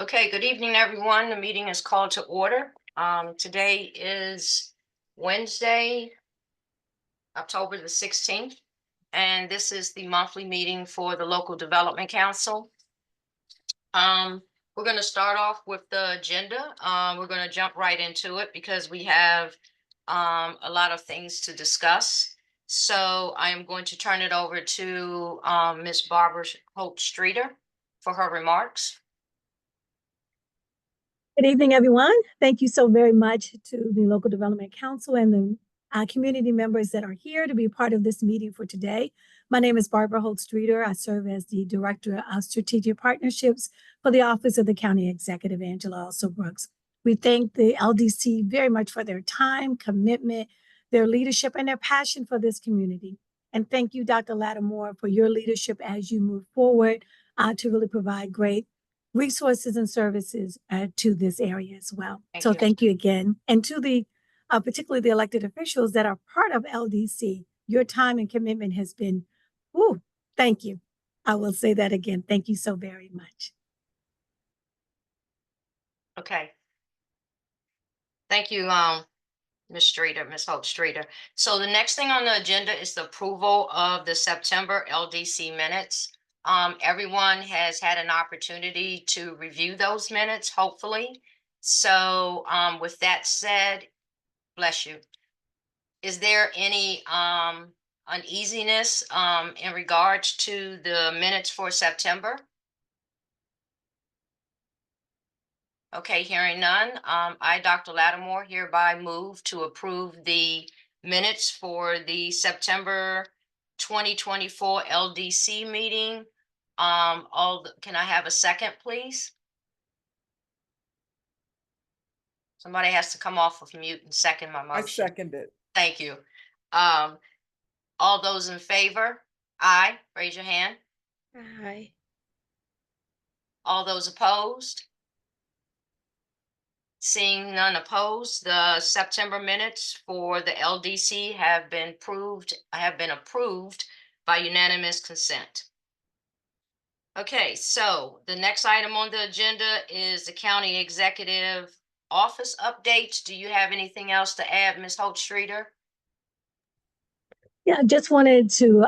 Okay, good evening, everyone. The meeting is called to order. Today is Wednesday, October the 16th, and this is the monthly meeting for the Local Development Council. We're going to start off with the agenda. We're going to jump right into it because we have a lot of things to discuss. So I am going to turn it over to Ms. Barbara Holt Streeter for her remarks. Good evening, everyone. Thank you so very much to the Local Development Council and the community members that are here to be part of this meeting for today. My name is Barbara Holt Streeter. I serve as the Director of Strategic Partnerships for the Office of the County Executive, Angela Also Brooks. We thank the LDC very much for their time, commitment, their leadership, and their passion for this community. And thank you, Dr. Lattimore, for your leadership as you move forward to really provide great resources and services to this area as well. Thank you again. And to the particularly the elected officials that are part of LDC, your time and commitment has been, thank you. I will say that again. Thank you so very much. Okay. Thank you, Ms. Streeter, Ms. Holt Streeter. So the next thing on the agenda is the approval of the September LDC minutes. Everyone has had an opportunity to review those minutes, hopefully. So with that said, bless you. Is there any uneasiness in regards to the minutes for September? Okay, hearing none. I, Dr. Lattimore, hereby move to approve the minutes for the September 2024 LDC meeting. Can I have a second, please? Somebody has to come off of mute and second my motion. I second it. Thank you. All those in favor? Aye. Raise your hand. Aye. All those opposed? Seeing none opposed, the September minutes for the LDC have been approved by unanimous consent. Okay, so the next item on the agenda is the county executive office updates. Do you have anything else to add, Ms. Holt Streeter? Yeah, I just wanted to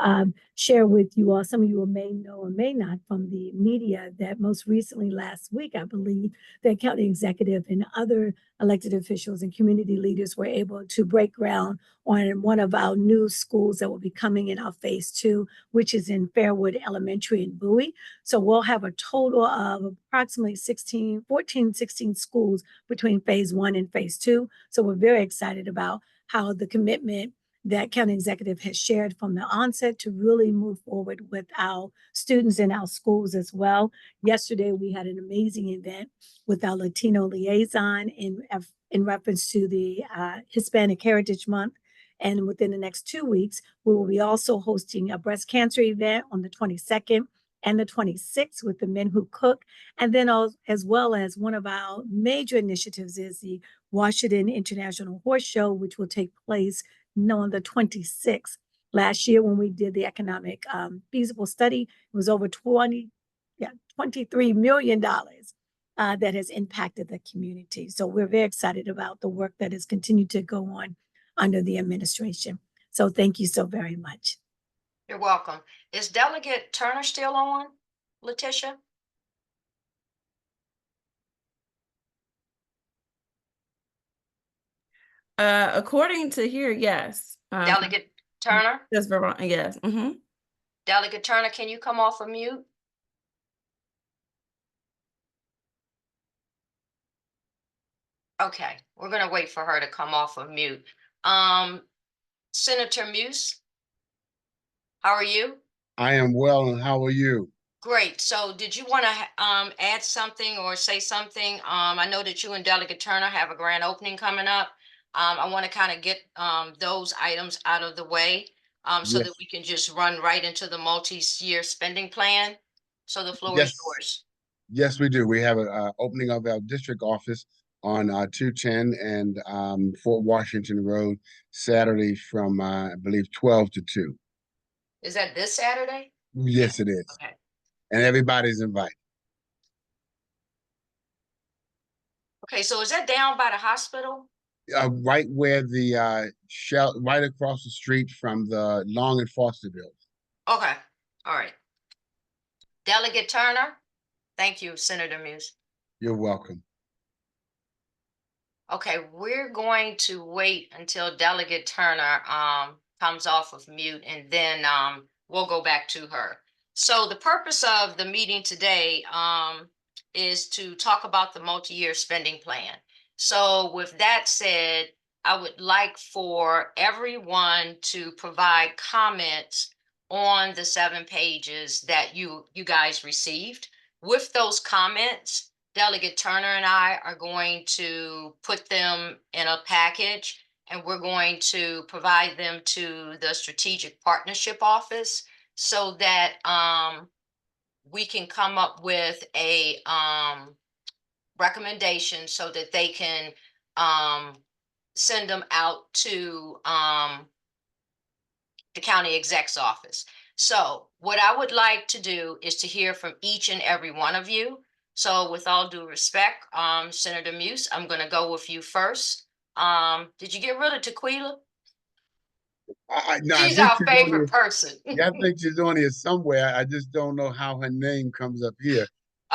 share with you all, some of you may know or may not from the media, that most recently last week, I believe, the county executive and other elected officials and community leaders were able to break ground on one of our new schools that will be coming in our phase 2, which is in Fairwood Elementary in Bowie. So we'll have a total of approximately 16 schools between phase 1 and phase 2. So we're very excited about how the commitment that county executive has shared from the onset to really move forward with our students in our schools as well. Yesterday, we had an amazing event with our Latino liaison in reference to the Hispanic Heritage Month. And within the next 2 weeks, we will be also hosting a breast cancer event on the 22nd and the 26th with the Men Who Cook. And then as well as one of our major initiatives is the Washington International Horse Show, which will take place on the 26th. Last year, when we did the economic feasible study, it was over $23 million that has impacted the community. So we're very excited about the work that has continued to go on under the administration. So thank you so very much. You're welcome. Is Delegate Turner still on, Letitia? According to here, yes. Delegate Turner? Yes, Veronica, yes. Mm-hmm. Delegate Turner, can you come off of mute? Okay, we're going to wait for her to come off of mute. Senator Muse, how are you? I am well, and how are you? Great. So did you want to add something or say something? I know that you and Delegate Turner have a grand opening coming up. I want to kind of get those items out of the way so that we can just run right into the multi-year spending plan. So the floor is yours. Yes, we do. We have an opening of our district office on 210 and Fort Washington Road, Saturday from, I believe, 12 to 2. Is that this Saturday? Yes, it is. Okay. And everybody's invited. Okay, so is that down by the hospital? Right where the right across the street from the Long and Foster building. Okay, all right. Delegate Turner? Thank you, Senator Muse. You're welcome. Okay, we're going to wait until Delegate Turner comes off of mute, and then we'll go back to her. So the purpose of the meeting today is to talk about the multi-year spending plan. So with that said, I would like for everyone to provide comments on the 7 pages that you guys received. With those comments, Delegate Turner and I are going to put them in a package, and we're going to provide them to the Strategic Partnership Office so that we can come up with a recommendation so that they can send them out to the county exec's office. So what I would like to do is to hear from each and every one of you. So with all due respect, Senator Muse, I'm going to go with you first. Did you get rid of Tequila? No, I She's think our she's on favorite here. person. Yeah, I think she's on here somewhere. I just don't know how her name comes up here.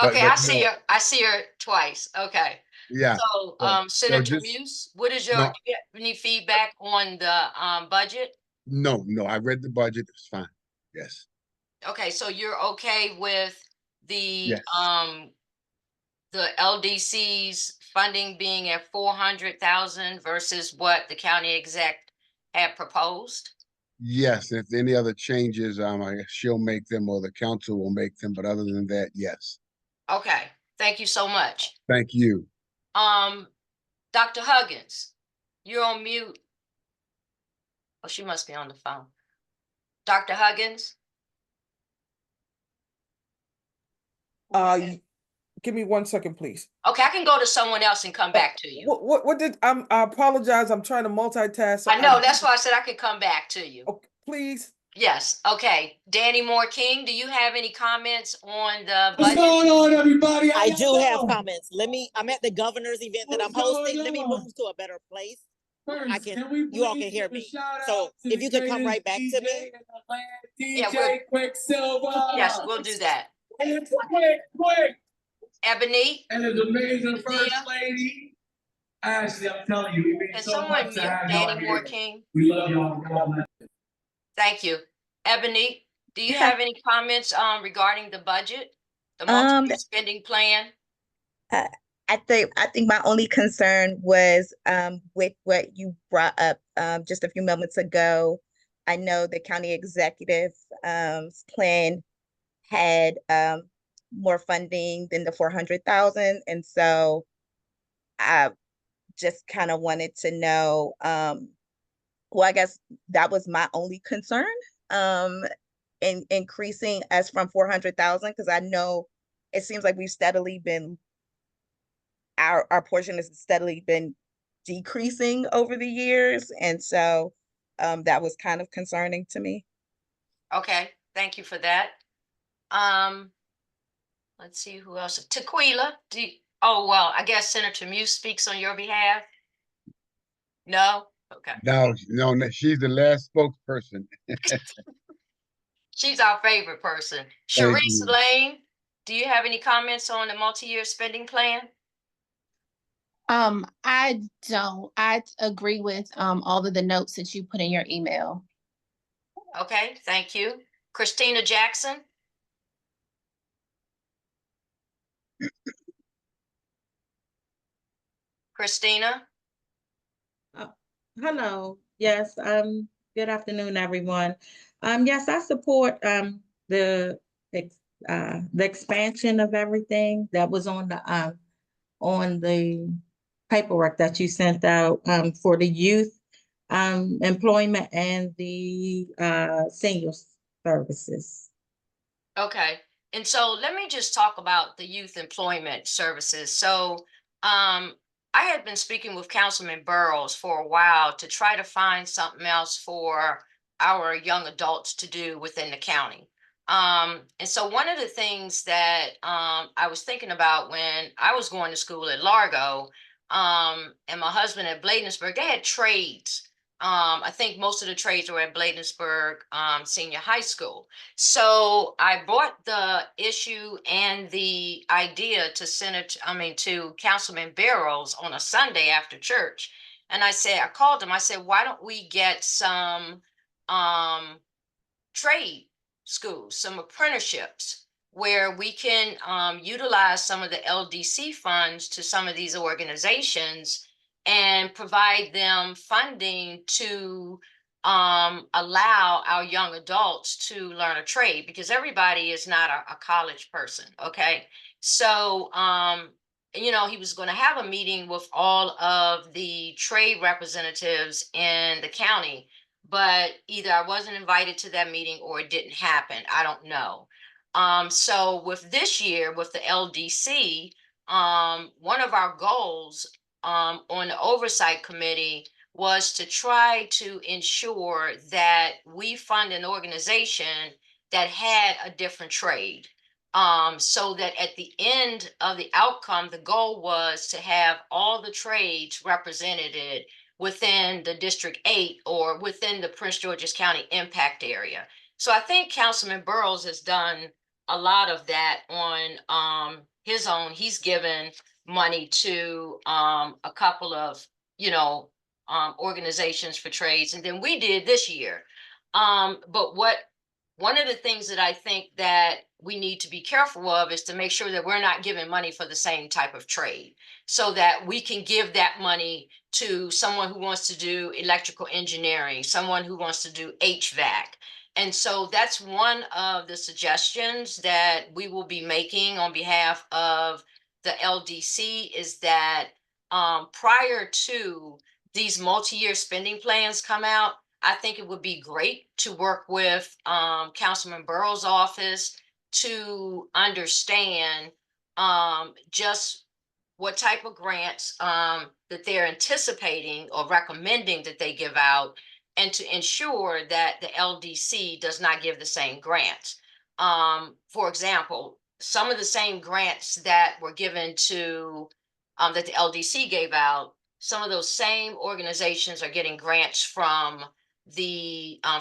Okay, But I see no, her. I see her twice. Okay. yeah. So, So, so Senator just Muse, what is your, no, do you have any feedback on the budget? no. I read the budget. It's fine. Yes, Okay, so you're okay with the yes, LDC's funding being at 400,000 versus what the county exec had proposed? yes. If any other changes, I guess she'll make them or the council will make them. But other than that, yes. Okay, thank you so much. Thank you. Um, Dr. Huggins, you're on mute. Oh, she must be on the phone. Dr. Huggins? Y- Give me 1 second, please. Okay, I can go to someone else and come back to you. What did, I apologize, I'm trying to multitask. So I know, that's why I said I could come back to you. Okay, please. Yes, okay. Danny Moore King, do you have any comments on the What's budget? going on, everybody? I do have comments. I'm at the governor's event that I'm hosting. Let me move to a better place. I can, you all can hear me. So if you could come right back to me. Yeah, DJ Quicksilver. Yes, we'll do that. And it's quick. Ebony, And his amazing Thea. first lady. Ashley, I'm telling you, we can made so someone much mute to have Danny y'all Moore here. King? We love y'all. God bless. Thank you. Ebony, do you Yeah. have any comments regarding the budget, the Um, multi spending plan? I think my only concern was with what you brought up just a few moments ago. I know the county executive plan had more funding than the 400,000, and so I just kind of wanted to know. Well, I guess that was my only concern in increasing us from 400,000, because I know it seems like we've steadily been our portion has steadily been decreasing over the years. And so that was kind of concerning to me. Okay, thank you for that. Let's see who else. Tequila, oh, well, I guess Senator Muse speaks on your behalf. No? Okay. No, she's the last spokesperson. She's our favorite person. Thank Sharice you. Lane, do you have any comments on the multi-year spending plan? I don't. I agree with all of the notes that you put in your email. Okay, thank you. Christina Jackson? Christina? Hello. Yes. Good afternoon, everyone. Yes, I support the expansion of everything that was on the paperwork that you sent out for the youth employment and the senior services. Okay, and so let me just talk about the youth employment services. So I had been speaking with Councilman Burrows for a while to try to find something else for our young adults to do within the county. And so one of the things that I was thinking about when I was going to school at Largo, and my husband at Bladensburg, they had trades. I think most of the trades were at Bladensburg Senior High School. So I brought the issue and the idea to Councilman Barrows on a Sunday after church. And I called him, I said, why don't we get some trade schools, some apprenticeships where we can utilize some of the LDC funds to some of these organizations and provide them funding to allow our young adults to learn a trade, because everybody is not a college person. Okay. So, he was going to have a meeting with all of the trade representatives in the county, but either I wasn't invited to that meeting or it didn't happen. I don't know. So with this year, with the LDC, one of our goals on the oversight committee was to try to ensure that we fund an organization that had a different trade. So that at the end of the outcome, the goal was to have all the trades represented within the District 8 or within the Prince George's County impact area. So I think Councilman Burrows has done a lot of that on his own. He's given money to a couple of, organizations for trades, and then we did this year. But one of the things that I think that we need to be careful of is to make sure that we're not giving money for the same type of trade, so that we can give that money to someone who wants to do electrical engineering, someone who wants to do HVAC. And so that's one of the suggestions that we will be making on behalf of the LDC, is that prior to these multi-year spending plans come out, I think it would be great to work with Councilman Burrows' office to understand just what type of grants that they're anticipating or recommending that they give out, and to ensure that the LDC does not give the same grants. For example, some of the same grants that were given to that the LDC gave out, some of those same organizations are getting grants from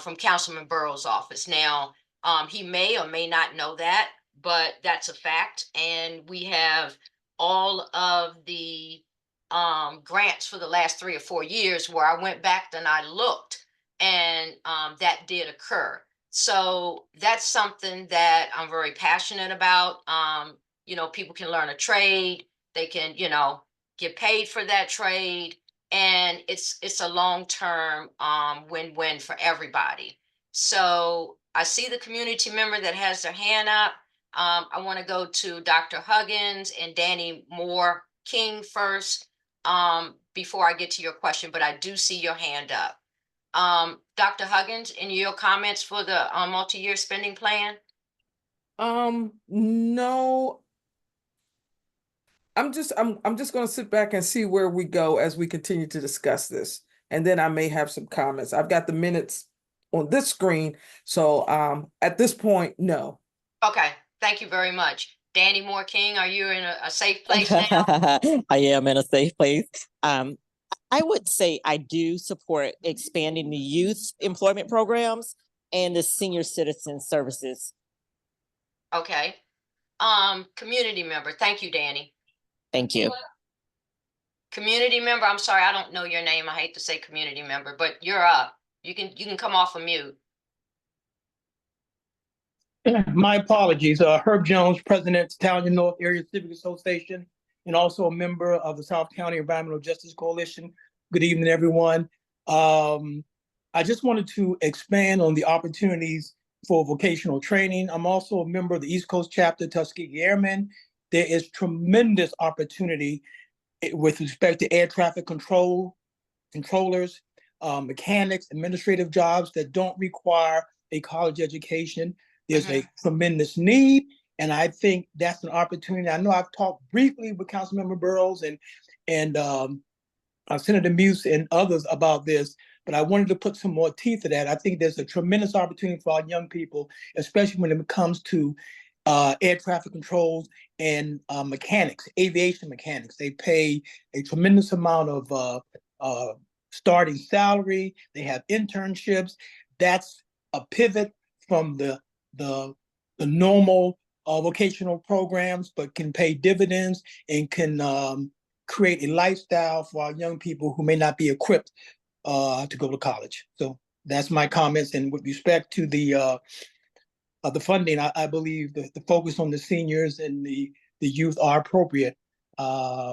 from Councilman Burrows' office. Now, he may or may not know that, but that's a fact. And we have all of the grants for the last 3 or 4 years where I went back and I looked, and that did occur. So that's something that I'm very passionate about. People can learn a trade, they can, get paid for that trade, and it's a long-term win-win for everybody. So I see the community member that has their hand up. I want to go to Dr. Huggins and Danny Moore King first before I get to your question, but I do see your hand up. Dr. Huggins, any of your comments for the multi-year spending plan? No. I'm just going to sit back and see where we go as we continue to discuss this, and then I may have some comments. I've got the minutes on this screen, so at this point, no. Okay, thank you very much. Danny Moore King, are you in a safe place now? I am in a safe place. I would say I do support expanding the youth employment programs and the senior citizen services. Okay. Community member. Thank you, Danny. Thank you. Community member, I'm sorry, I don't know your name. I hate to say community member, but you're up. You can come off of mute. My apologies. Herb Jones, President, Italian North Area Civic Association, and also a member of the South County Environmental Justice Coalition. Good evening, everyone. I just wanted to expand on the opportunities for vocational training. I'm also a member of the East Coast chapter, Tuskegee Airmen. There is tremendous opportunity with respect to air traffic controllers, mechanics, administrative jobs that don't require a college education. There's a tremendous need, and I think that's an opportunity. I know I've talked briefly with Councilmember Burrows, and Senator Muse and others about this, but I wanted to put some more teeth to that. I think there's a tremendous opportunity for our young people, especially when it comes to air traffic controls and mechanics, aviation mechanics. They pay a tremendous amount of starting salary. They have internships. That's a pivot from the normal vocational programs, but can pay dividends and can create a lifestyle for our young people who may not be equipped to go to college. So that's my comments. And with respect to the funding, I believe the focus on the seniors and the youth are appropriate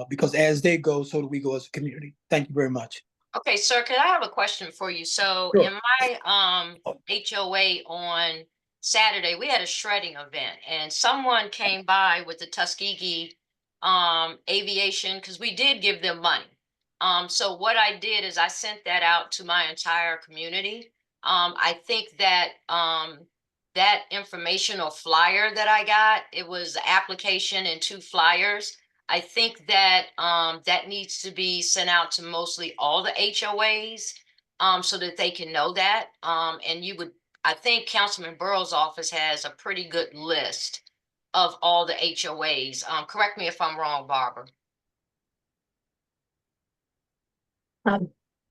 because as they go, so do we go as a community. Thank you very much. Okay, sir, could I have a question for you? So Sure. in my HOA on Saturday, we had a shredding event and someone came by with the Tuskegee aviation because we did give them money. So what I did is I sent that out to my entire community. I think that that informational flyer that I got, it was the application and 2 flyers. I think that that needs to be sent out to mostly all the HOAs so that they can know that. And I think Councilman Burrow's office has a pretty good list of all the HOAs. Correct me if I'm wrong, Barbara.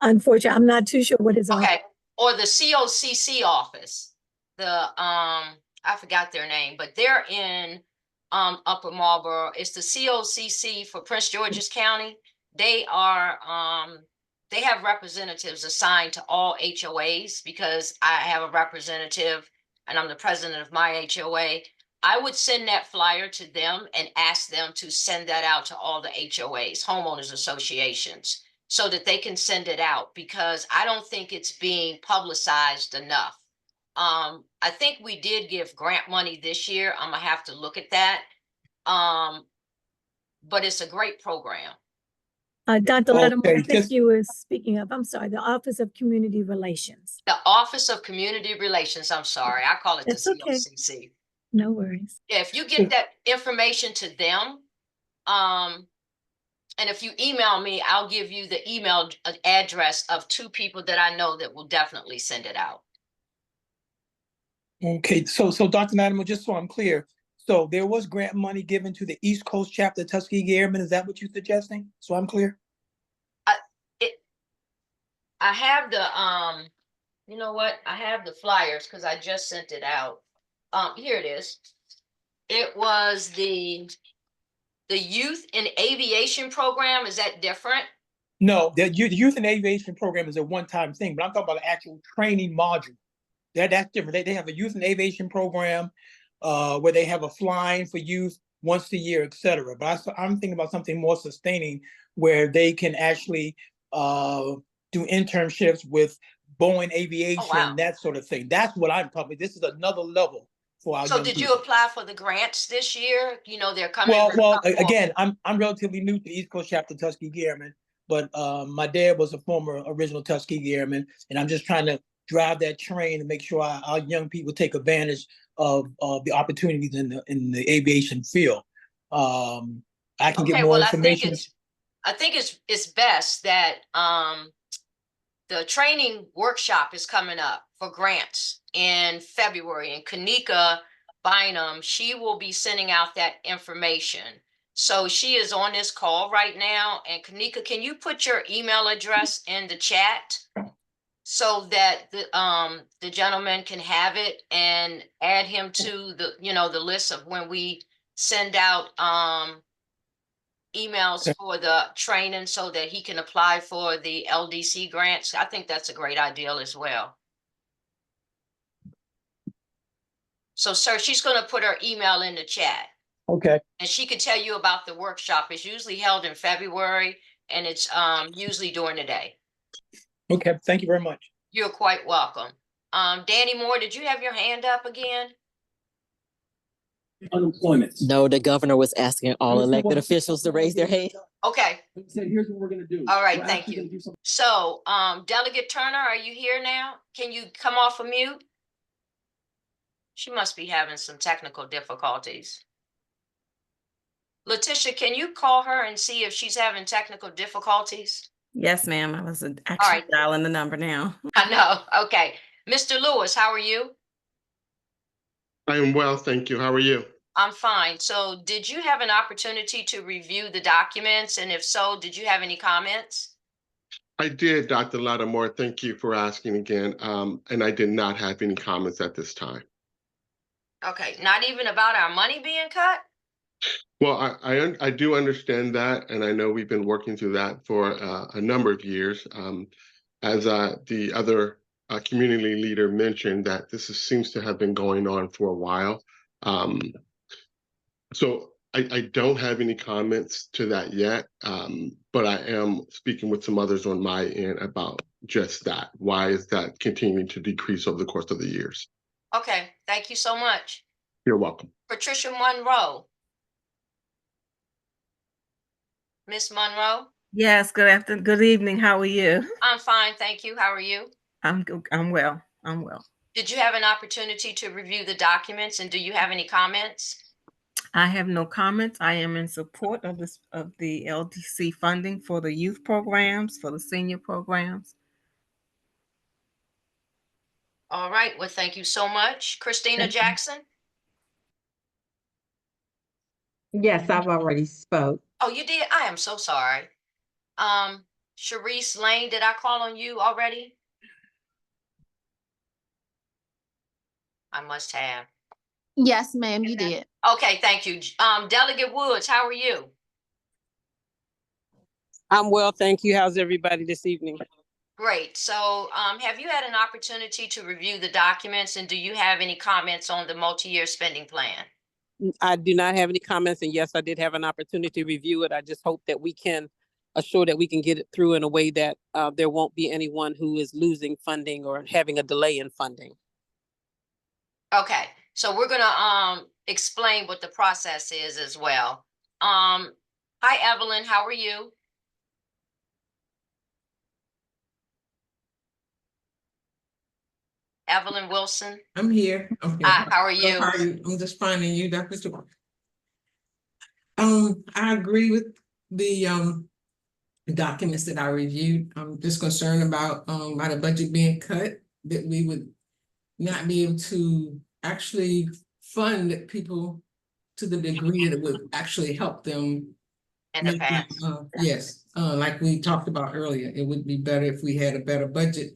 Unfortunately, I'm not too sure what is on. Okay, or the COCC office. I forgot their name, but they're in Upper Marlboro. It's the COCC for Prince George's County. They have representatives assigned to all HOAs because I have a representative and I'm the president of my HOA. I would send that flyer to them and ask them to send that out to all the HOAs, homeowners associations, so that they can send it out because I don't think it's being publicized enough. I think we did give grant money this year. I'm gonna have to look at that. But it's a great program. Dr. Lattimore, I Okay, think you were speaking of, I'm sorry, the Office of Community Relations. The Office of Community Relations, I'm sorry, I call it the That's okay. COCC. No worries. Yeah, if you get that information to them, and if you email me, I'll give you the email address of 2 people that I know that will definitely send it out. Okay, so Dr. Latimer, just so I'm clear, so there was grant money given to the East Coast chapter Tuskegee Airmen. Is that what you're suggesting? So I'm clear. I have the you know what? I have the flyers because I just sent it out. Here it is. It was the Youth in Aviation program. Is that different? No, the Youth and Aviation program is a one-time thing, but I'm talking about an actual training module. That's different. They have a Youth and Aviation program where they have a flying for youth once a year, et cetera. But I'm thinking about something more sustaining where they can actually do internships with Boeing Aviation, that sort of thing. That's what I'm talking about. This is another level for our young So did people. you apply for the grants this year? You know, they're coming. Well, again, I'm relatively new to East Coast chapter Tuskegee Airmen, but my dad was a former original Tuskegee Airman, and I'm just trying to drive that train and make sure our young people take advantage of the opportunities in the aviation field. I can get more information. I think it's best that the training workshop is coming up for grants in February, and Kanika Bynum, she will be sending out that information. So she is on this call right now. And Kanika, can you put your email address in the chat so that the gentleman can have it and add him to the list of when we send out emails for the training so that he can apply for the LDC grants? I think that's a great idea as well. So, sir, she's going to put her email in the chat. Okay. And she could tell you about the workshop. It's usually held in February, and it's usually during the day. Okay, thank you very much. You're quite welcome. Danny Moore, did you have your hand up again? Unemployment. No, the governor was asking all elected officials to raise their hand. Okay. So here's what we're gonna do. All right, thank you. So, Delegate Turner, are you here now? Can you come off of mute? She must be having some technical difficulties. Letitia, can you call her and see if she's having technical difficulties? Yes, ma'am. I was All actually right. dialing the number now. I know. Okay. Mr. Lewis, how are you? I am well, thank you. How are you? I'm fine. So did you have an opportunity to review the documents? And if so, did you have any comments? I did, Dr. Lattimore. Thank you for asking again. And I did not have any comments at this time. Okay, not even about our money being cut? Well, I do understand that, and I know we've been working through that for a number of years. As the other community leader mentioned, that seems to have been going on for a while. So I don't have any comments to that yet, but I am speaking with some others on my end about just that. Why is that continuing to decrease over the course of the years? Okay, thank you so much. You're welcome. Patricia Monroe. Miss Monroe? Yes, good afternoon, good evening. How are you? I'm fine, thank you. How are you? I'm well. I'm well. Did you have an opportunity to review the documents and do you have any comments? I have no comments. I am in support of the LDC funding for the youth programs, for the senior programs. All right, well, thank you so much. Christina Thank you. Jackson? Yes, I've already spoke. Oh, you did? I am so sorry. Sharice Lane, did I call on you already? I must have. Yes, ma'am, you did. Okay, thank you. Delegate Woods, how are you? I'm well, thank you. How's everybody this evening? Great. So have you had an opportunity to review the documents and do you have any comments on the multi-year spending plan? I do not have any comments, and yes, I did have an opportunity to review it. I just hope that we can assure that we can get it through in a way that there won't be anyone who is losing funding or having a delay in funding. Okay, so we're gonna explain what the process is as well. Hi Evelyn, how are you? Evelyn Wilson. I'm here. How are you? How are you? I'm just finding you, Dr. Stewart. I agree with the documents that I reviewed. I'm just concerned about by the budget being cut, that we would not be able to actually fund people to the degree that it would actually help them. In the past. Yes, like we talked about earlier, it would be better if we had a better budget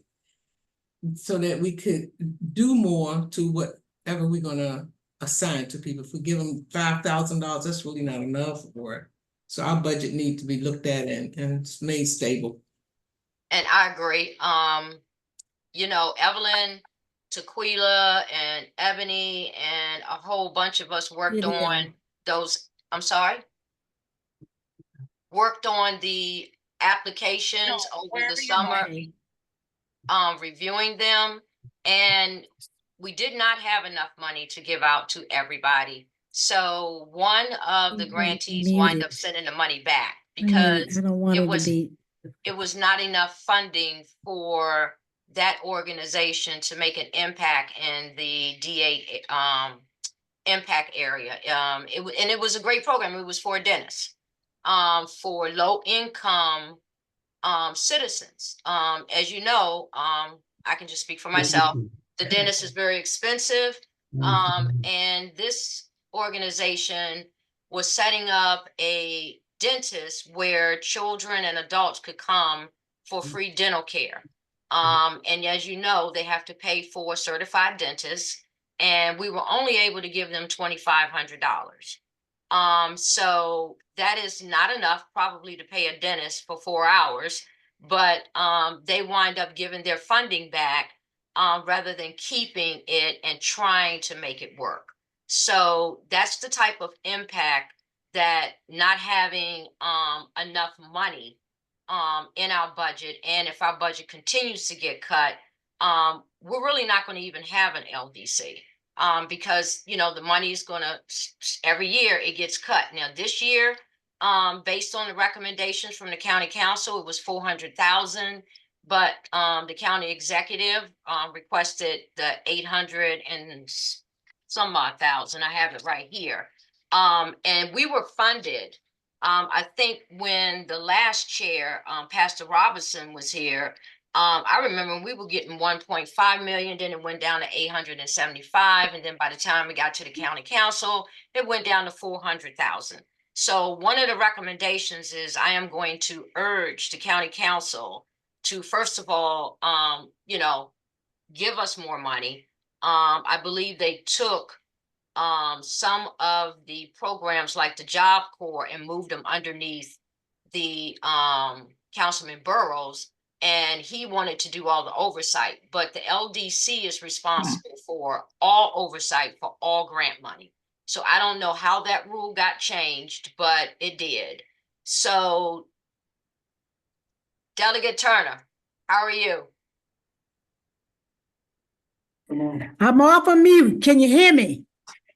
so that we could do more to whatever we're gonna assign to people. If we give them $5,000, that's really not enough for it. So our budget needs to be looked at and made stable. And I agree. You know, Evelyn, Tequila, and Ebony, and a whole bunch of us worked on those. I'm sorry. Worked on the applications over the summer, reviewing them, and we did not have enough money to give out to everybody. So one of the grantees wind up sending the money back because it was not enough funding for that organization to make an impact in the DA impact area. It was a great program. It was for dentists, for low income citizens. As you know, I can just speak for myself. The dentist is very expensive. And this organization was setting up a dentist where children and adults could come for free dental care. And as you know, they have to pay for certified dentists, and we were only able to give them $2,500. So that is not enough probably to pay a dentist for 4 hours, but they wind up giving their funding back rather than keeping it and trying to make it work. So that's the type of impact that not having enough money in our budget, and if our budget continues to get cut, we're really not going to even have an LDC. Because you know the money is going to every year it gets cut. Now this year, based on the recommendations from the county council, it was 400,000, but the county executive requested the 800 and some odd thousand. I have it right here, and we were funded I think when the last chair, Pastor Robinson was here, I remember we were getting 1.5 million, then it went down to 875. And then by the time we got to the county council, it went down to 400,000. So one of the recommendations is I am going to urge the county council to, first of all, you know, give us more money. I believe they took some of the programs like the Job Corps and moved them underneath the Councilman Burrows, and he wanted to do all the oversight, but the LDC is responsible for all oversight for all grant money. So I don't know how that rule got changed, but it did. So Delegate Turner, how are you? I'm off of mute. Can you hear me?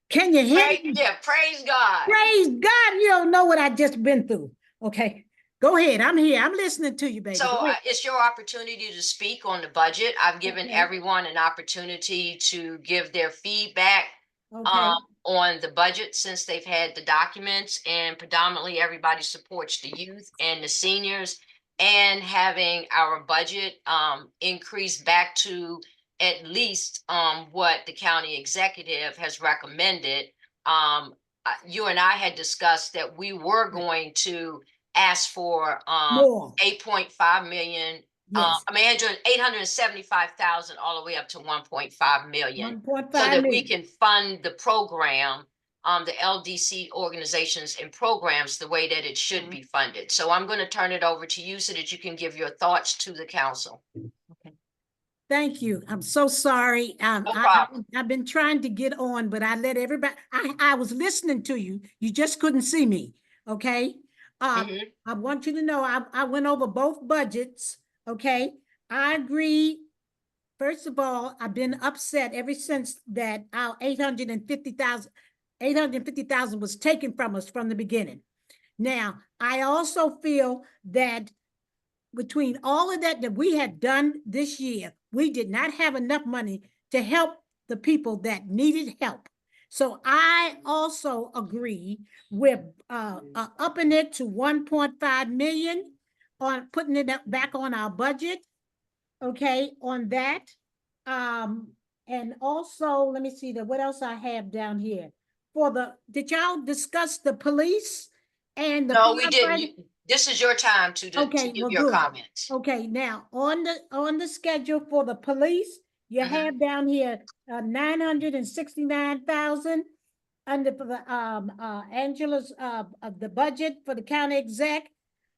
Can you hear me? Yeah, praise God. Praise God. You don't know what I just been through. Okay. Go ahead. I'm here. I'm listening to you, baby. So it's your opportunity to speak on the budget. I've given everyone an opportunity to give their feedback on the budget since they've had the documents, and predominantly everybody supports the youth and the seniors, and having our budget increase back to at least what the county executive has recommended. You and I had discussed that we were going to ask for 8.5 million. Yes. I mean, 875,000 all the way up to 1.5 million, so that we can fund the program, the LDC organizations and programs the way that it should be funded. So I'm going to turn it over to you so that you can give your thoughts to the council. Okay. Thank you. I'm so sorry. No problem. I've been trying to get on, but I let everybody, I was listening to you. You just couldn't see me. Okay. I want you to know I went over both budgets. Okay. I agree. First of all, I've been upset ever since that our 850,000 was taken from us from the beginning. Now, I also feel that between all of that we had done this year, we did not have enough money to help the people that needed help. So I also agree with upping it to 1.5 million, on putting it back on our budget. Okay, on that. And also, let me see what else I have down here. Did y'all discuss the police and the No, we didn't. This is your time to give your comments. Okay, now on the schedule for the police, you have down here 969,000 under for the Angela's the budget for the county exec.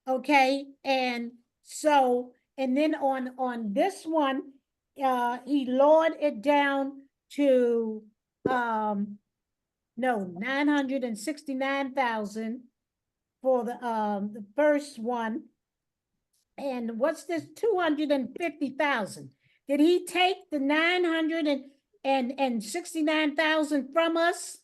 Okay, and so and then on this one, he lowered it down to no 969,000 for the first one. And what's this 250,000? Did he take the 969,000 from us?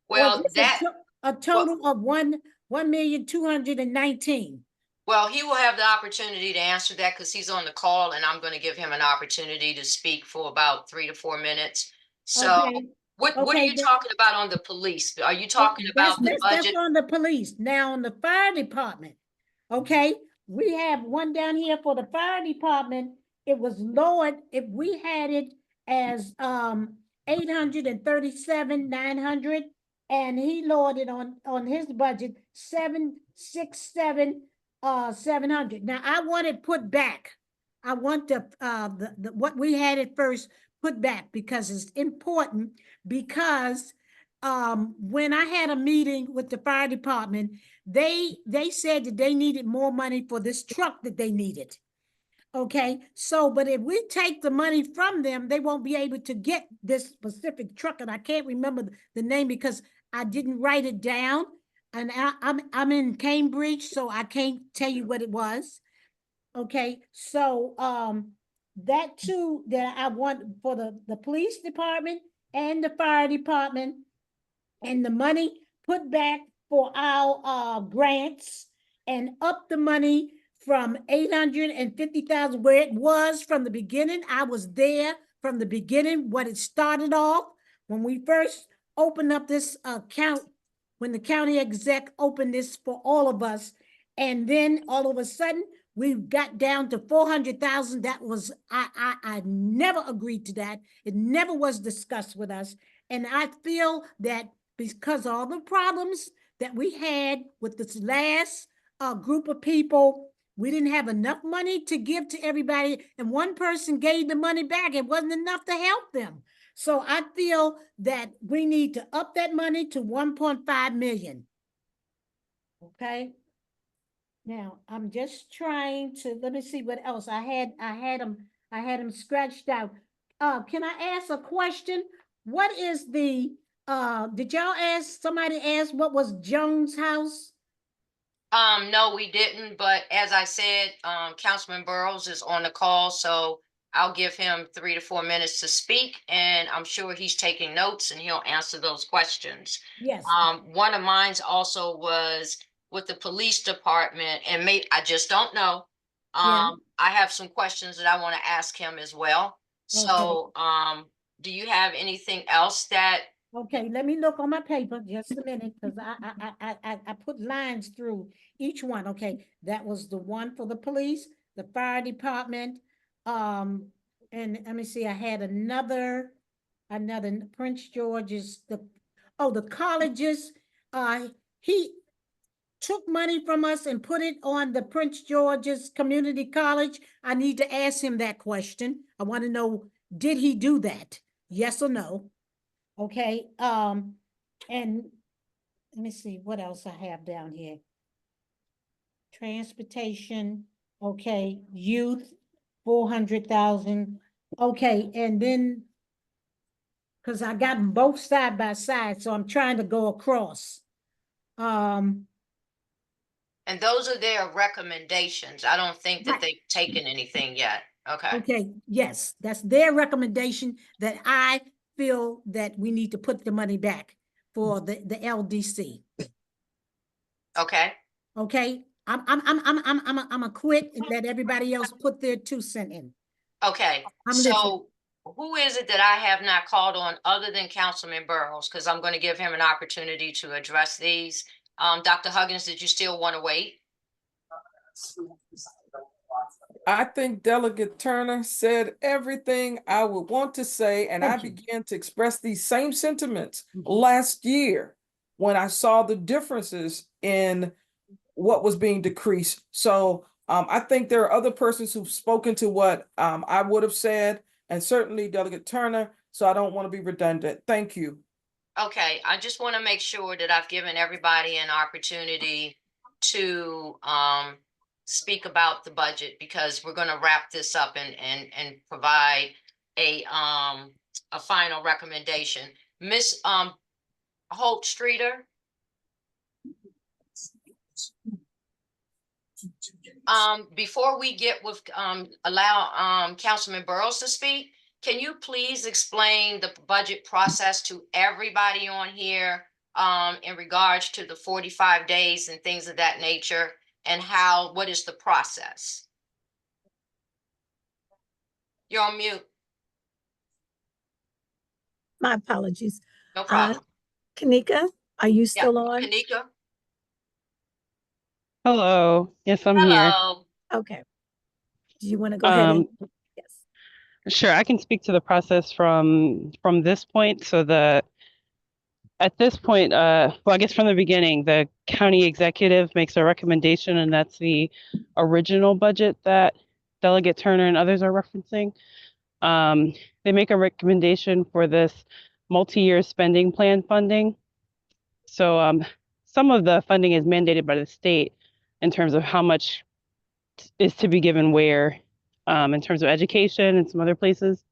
Well, that a total of 1,219,000. Well, he will have the opportunity to answer that because he's on the call, and I'm going to give him an opportunity to speak for about 3 to 4 minutes. So what are you talking about on the police? Are you talking about the budget? That's on the police. Now on the fire department, okay, we have one down here for the fire department. It was lowered. If we had it as 837,900, and he lowered it on his budget 767,700. Now I want it put back. I want the what we had at first put back because it's important. Because when I had a meeting with the fire department, they said that they needed more money for this truck that they needed. Okay, so but if we take the money from them, they won't be able to get this specific truck, and I can't remember the name because I didn't write it down, and I'm in Cambridge, so I can't tell you what it was. Okay, so that too, that I want for the police department and the fire department, and the money put back for our grants, and up the money from 850,000 where it was from the beginning. I was there from the beginning, what it started off when we first opened up this account when the county exec opened this for all of us. And then all of a sudden, we got down to 400,000. That was, I never agreed to that. It never was discussed with us. And I feel that because of all the problems that we had with this last group of people, we didn't have enough money to give to everybody. And one person gave the money back. It wasn't enough to help them. So I feel that we need to up that money to 1.5 million. Okay. Now I'm just trying to, let me see what else I had them scratched out. Can I ask a question? What is the did y'all ask, somebody asked what was Jones House? No, we didn't, but as I said, Councilman Burrows is on the call, so I'll give him 3 to 4 minutes to speak, and I'm sure he's taking notes and he'll answer those questions. Yes. One of mine's also was with the police department, and I just don't know. Yeah. I have some questions that I want to ask him as well. So, do you have anything else that? Okay, let me look on my paper just a minute, because I put lines through each one. Okay, that was the one for the police, the fire department. And let me see, I had another Prince George's, the colleges. He took money from us and put it on the Prince George's Community College. I need to ask him that question. I want to know, did he do that? Yes or no? Okay, and let me see what else I have down here. Transportation, okay, youth, 400,000. Okay, and then, because I got them both side by side, so I'm trying to go across. And those are their recommendations. I don't think that Right. they've taken anything yet. Okay. Okay, yes, that's their recommendation, that I feel that we need to put the money back for the LDC. Okay. Okay, I'm a quit and let everybody else put their 2 cents in. Okay. I'm So listening. who is it that I have not called on other than Councilman Burrows? Because I'm going to give him an opportunity to address these. Dr. Huggins, did you still want to wait? I think Delegate Turner said everything I would want to say, and I began to express these same sentiments last year when I saw the differences in what was being decreased. So I think there are other persons who've spoken to what I would have said, and certainly Delegate Turner, so I don't want to be redundant. Thank you. Okay, I just want to make sure that I've given everybody an opportunity to speak about the budget, because we're going to wrap this up and provide a final recommendation. Miss Holt Streeter. Before we get with allow Councilman Burrows to speak, can you please explain the budget process to everybody on here in regards to the 45 days and things of that nature, and what is the process? You're on mute. My apologies. No problem. Kanika, are you still on? Kanika. Hello. Yes, I'm here. Hello. Okay. Do you want to go ahead and? Yes. Sure, I can speak to the process from this point. So at this point, well, I guess from the beginning, the county executive makes a recommendation, and that's the original budget that Delegate Turner and others are referencing. They make a recommendation for this multi-year spending plan funding. So some of the funding is mandated by the state in terms of how much is to be given where, in terms of education and some other places.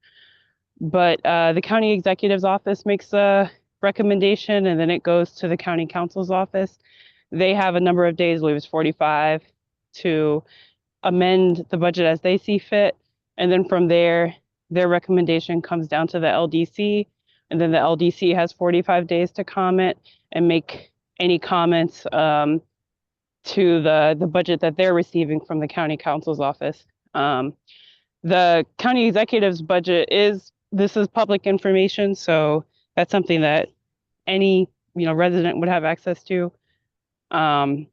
But the county executive's office makes a recommendation, and then it goes to the county council's office. They have a number of days, I believe it's 45, to amend the budget as they see fit. And then from there, their recommendation comes down to the LDC, and then the LDC has 45 days to comment and make any comments to the budget that they're receiving from the county council's office. The county executive's budget this is public information, so that's something that any resident would have access to. And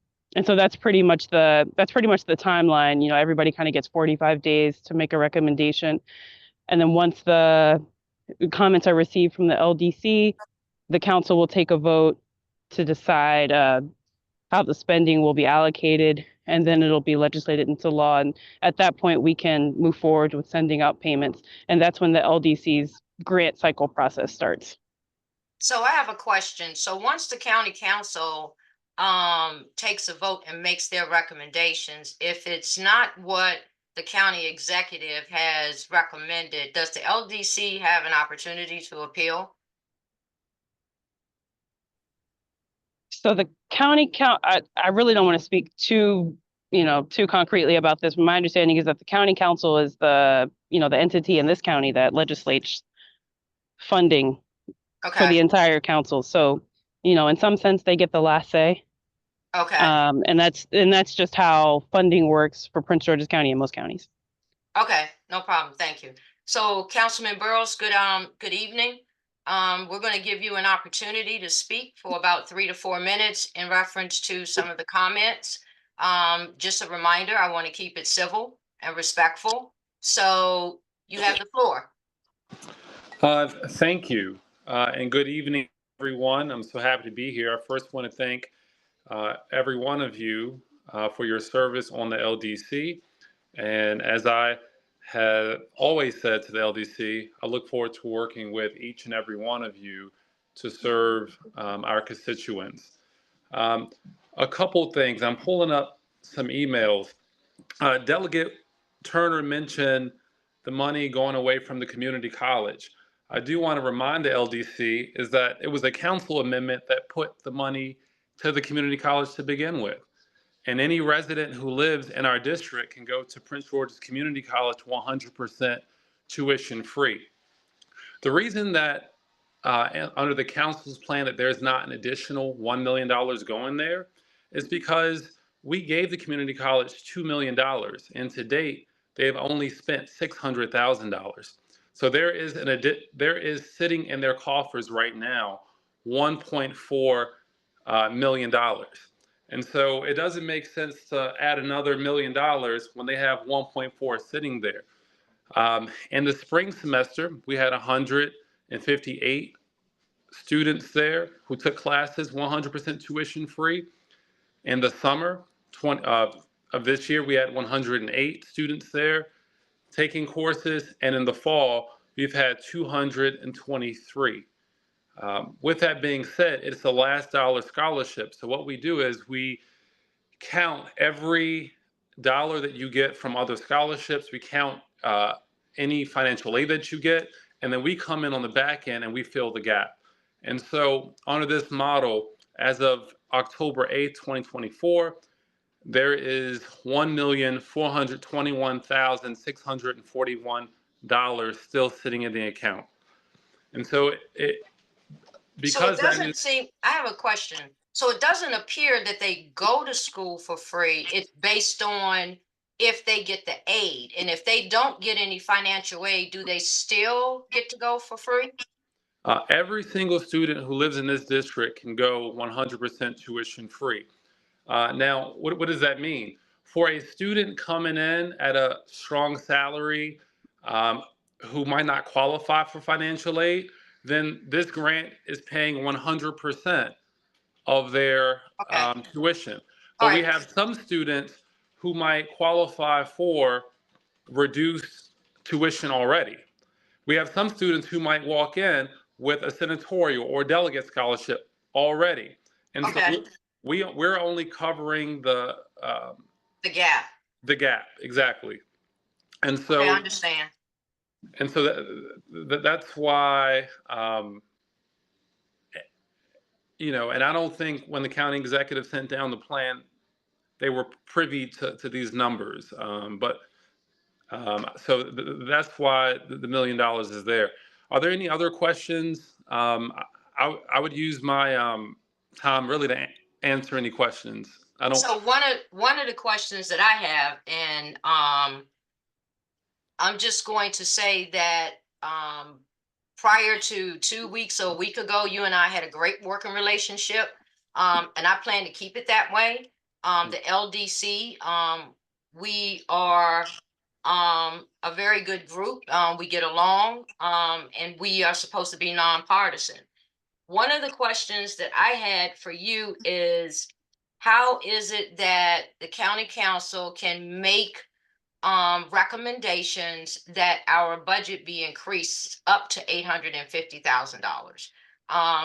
so that's pretty much the timeline. Everybody kind of gets 45 days to make a recommendation. And then once the comments are received from the LDC, the council will take a vote to decide how the spending will be allocated, and then it'll be legislated into law. And at that point, we can move forward with sending out payments. And that's when the LDC's grant cycle process starts. So I have a question. So once the county council takes a vote and makes their recommendations, if it's not what the county executive has recommended, does the LDC have an opportunity to appeal? So the county I really don't want to speak too concretely about this. My understanding is that the county council is the entity in this county that legislates funding for the entire council. So, in some sense, they get the last say. Okay. And that's just how funding works for Prince George's County and most counties. Okay, no problem. Thank you. So Councilman Burrows, good evening. We're going to give you an opportunity to speak for about 3 to 4 minutes in reference to some of the comments. Just a reminder, I want to keep it civil and respectful. So you have the floor. Thank you, and good evening, everyone. I'm so happy to be here. I first want to thank every one of you for your service on the LDC. And as I have always said to the LDC, I look forward to working with each and every one of you to serve our constituents. A couple things. I'm pulling up some emails. Delegate Turner mentioned the money going away from the community college. I do want to remind the LDC is that it was a council amendment that put the money to the community college to begin with. And any resident who lives in our district can go to Prince George's Community College 100% tuition free. The reason that under the council's plan that there's not an additional $1 million going there is because we gave the community college $2 million, and to date, they've only spent $600,000. So there is sitting in their coffers right now $1.4 million. And so it doesn't make sense to add another $1 million when they have 1.4 sitting there. In the spring semester, we had 158 students there who took classes 100% tuition free. In the summer of this year, we had 108 students there taking courses. And in the fall, we've had 223. With that being said, it's a last dollar scholarship. So what we do is we count every dollar that you get from other scholarships. We count any financial aid that you get, and then we come in on the back end and we fill the gap. And so under this model, as of October 8th, 2024, there is $1,421,641 still sitting in the account. And so because it doesn't seem, I have a question. So it doesn't appear that they go to school for free. It's based on if they get the aid. And if they don't get any financial aid, do they still get to go for free? Every single student who lives in this district can go 100% tuition free. Now, what does that mean? For a student coming in at a strong salary who might not qualify for financial aid, then this grant is paying 100% of their tuition. But we have some students who might qualify for reduced tuition already. We have some students who might walk in with a senatorial or delegate scholarship already. And so we're only covering the gap. The gap, exactly. And so I understand. And so that's why, and I don't think when the county executive sent down the plan, they were privy to these numbers. So that's why the $1 million is there. Are there any other questions? I would use my time really to answer any questions. So one of the questions that I have, and I'm just going to say that prior to 2 weeks or a week ago, you and I had a great working relationship. And I plan to keep it that way. The LDC, we are a very good group. We get along, and we are supposed to be nonpartisan. One of the questions that I had for you is, how is it that the county council can make recommendations that our budget be increased up to $850,000?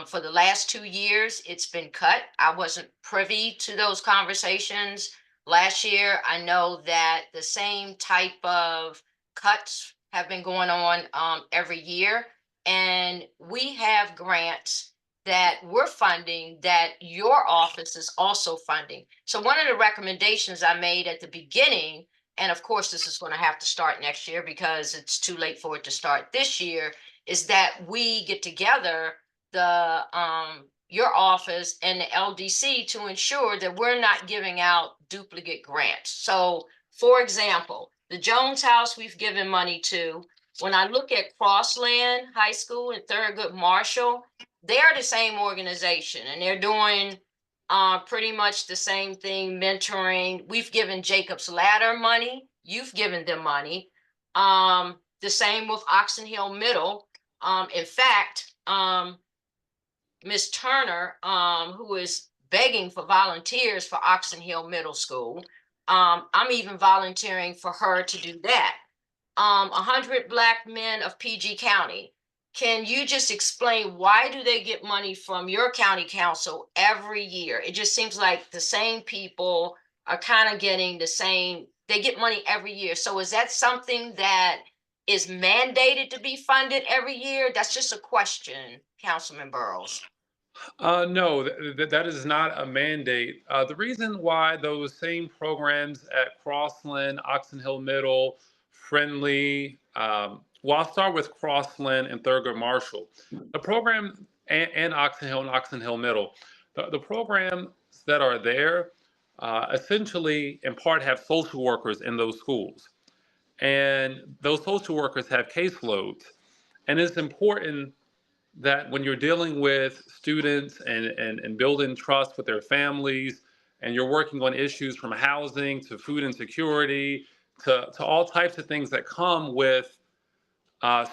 For the last 2 years, it's been cut. I wasn't privy to those conversations last year. I know that the same type of cuts have been going on every year, and we have grants that we're funding that your office is also funding. So one of the recommendations I made at the beginning, and of course this is going to have to start next year because it's too late for it to start this year, is that we get together, the your office and the LDC, to ensure that we're not giving out duplicate grants. So for example, the Jones House we've given money to. When I look at Crossland High School and Thurgood Marshall, they are the same organization and they're doing pretty much the same thing, mentoring. We've given Jacob's Ladder money. You've given them money. The same with Oxon Hill Middle. In fact, Miss Turner, who is begging for volunteers for Oxon Hill Middle School, I'm even volunteering for her to do that. 100 Black Men of PG County. Can you just explain, why do they get money from your county council every year? It just seems like the same people are kind of getting the same, they get money every year. So is that something that is mandated to be funded every year? That's just a question, Councilman Burrows. No, that is not a mandate. The reason why those same programs at Crossland, Oxon Hill Middle, Friendly, well, I'll start with Crossland and Thurgood Marshall. The program and Oxon Hill and Oxon Hill Middle, the programs that are there essentially in part have social workers in those schools. And those social workers have caseloads. And it's important that when you're dealing with students and building trust with their families, and you're working on issues from housing to food insecurity to all types of things that come with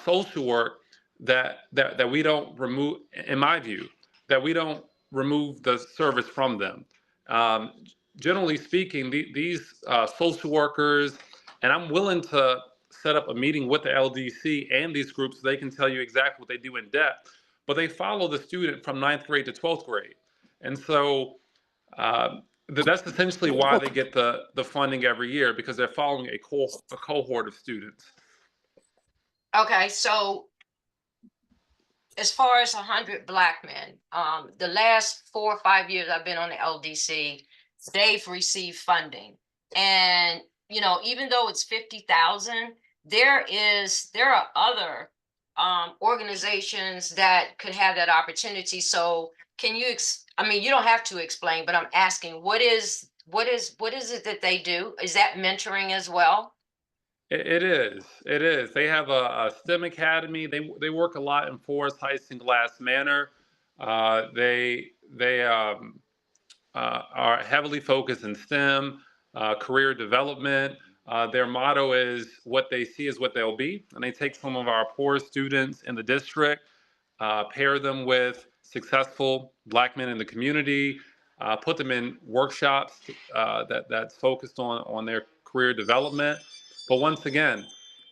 social work, that we don't remove, in my view, that we don't remove the service from them. Um, Generally speaking, these social workers, and I'm willing to set up a meeting with the LDC and these groups so they can tell you exactly what they do in depth, but they follow the student from 9th grade to 12th grade. And so that's essentially why they get the funding every year, because they're following a cohort of students. Okay, so as far as 100 Black Men, the last 4 or 5 years I've been on the LDC, they've received funding. And, you know, even though it's 50,000, there are other organizations that could have that opportunity. So can you, I mean, you don't have to explain, but I'm asking, what is it that they do? Is that mentoring as well? It is. It is. They have a STEM academy. They work a lot in Forest Heights and Glass Manor. They are heavily focused in STEM, career development. Their motto is, "What they see is what they'll be," and they take some of our poorest students in the district, pair them with successful Black men in the community, put them in workshops that's focused on their career development. But once again,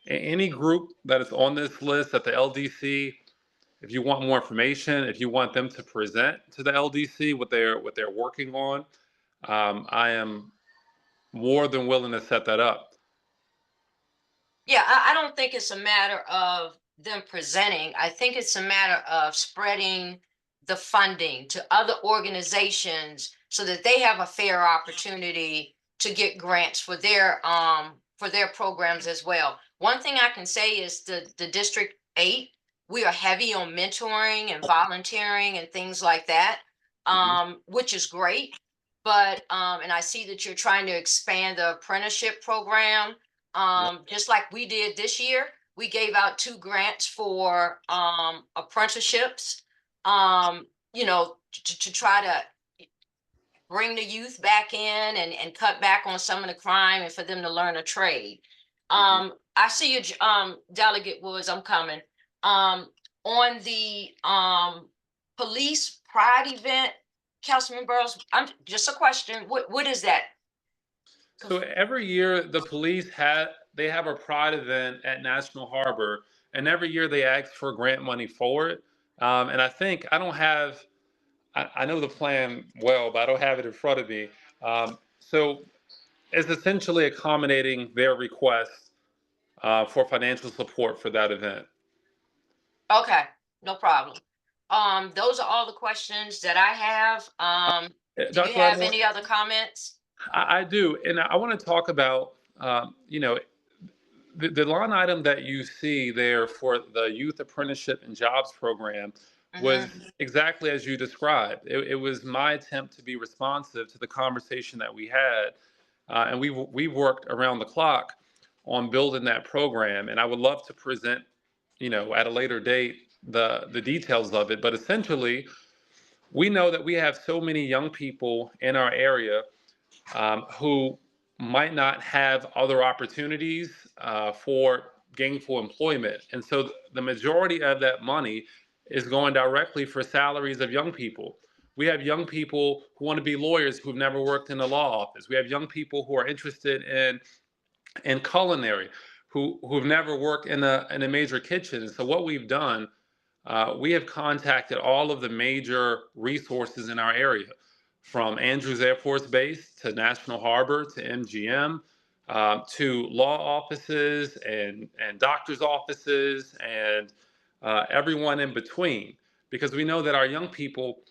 any group that is on this list at the LDC, if you want more information, if you want them to present to the LDC what they're working on, I am more than willing to set that up. Yeah, I don't think it's a matter of them presenting. I think it's a matter of spreading the funding to other organizations so that they have a fair opportunity to get grants for their programs as well. One thing I can say is the District 8, we are heavy on mentoring and volunteering and things like that, which is great. But and I see that you're trying to expand the apprenticeship program. Just like we did this year, we gave out 2 grants for apprenticeships, you know, to try to bring the youth back in and cut back on some of the crime and for them to learn a trade. I see you, Delegate Woods, I'm coming. On the police pride event, Councilman Burrows, I'm just a question. What is that? So every year the police they have a pride event at National Harbor, and every year they ask for grant money for it. And I think I don't have I know the plan well, but I don't have it in front of me. So it's essentially accommodating their request for financial support for that event. Okay, no problem. Those are all the questions that I have. Do you Dr. have Lattimore, any other comments? I do, and I want to talk about you know, the line item that you see there for the Youth Apprenticeship and Jobs Program was exactly as you described. It was my attempt to be responsive to the conversation that we had, and we worked around the clock on building that program. And I would love to present, you know, at a later date the details of it. But essentially, we know that we have so many young people in our area who might not have other opportunities for gainful employment. And so the majority of that money is going directly for salaries of young people. We have young people who want to be lawyers who've never worked in a law office. We have young people who are interested in culinary, who've never worked in a major kitchen. And so what we've done, we have contacted all of the major resources in our area, from Andrews Air Force Base to National Harbor to MGM, to law offices and doctors' offices and everyone in between, because we know that our young people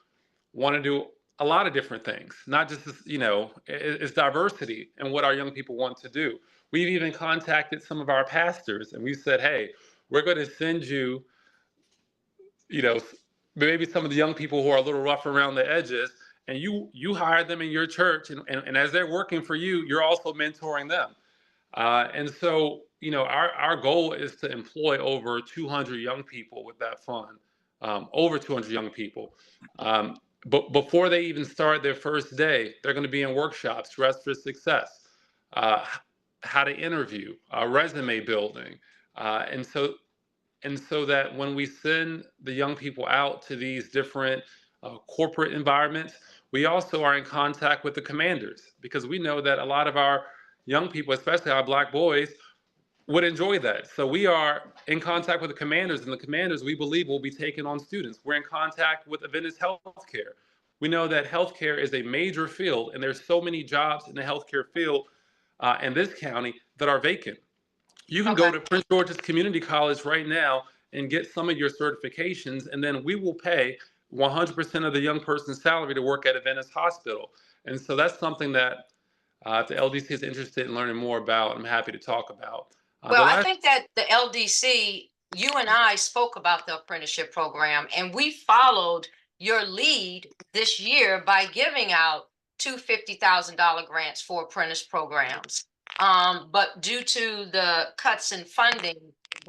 want to do a lot of different things, not just, you know, it's diversity in what our young people want to do. We've even contacted some of our pastors and we said, hey, we're going to send you, you know, maybe some of the young people who are a little rough around the edges, and you hire them in your church, and as they're working for you, you're also mentoring them. And so, you know, our goal is to employ over 200 young people with that fund, over 200 young people. But before they even start their first day, they're going to be in workshops, Dress for Success, how to interview, resume building. And so that when we send the young people out to these different corporate environments, we also are in contact with the commanders, because we know that a lot of our young people, especially our Black boys, would enjoy that. So we are in contact with the commanders, and the commanders, we believe, will be taking on students. We're in contact with Adventist Healthcare. We know that healthcare is a major field, and there's so many jobs in the healthcare field in this county that are vacant. You can go to Prince George's Community College right now and get some of your certifications, and then we will pay 100% of the young person's salary to work at Adventist Hospital. And so that's something that if the LDC is interested in learning more about, I'm happy to talk about. Well, I think that the LDC, you and I spoke about the apprenticeship program, and we followed your lead this year by giving out two $50,000 grants for apprentice programs. But due to the cuts in funding,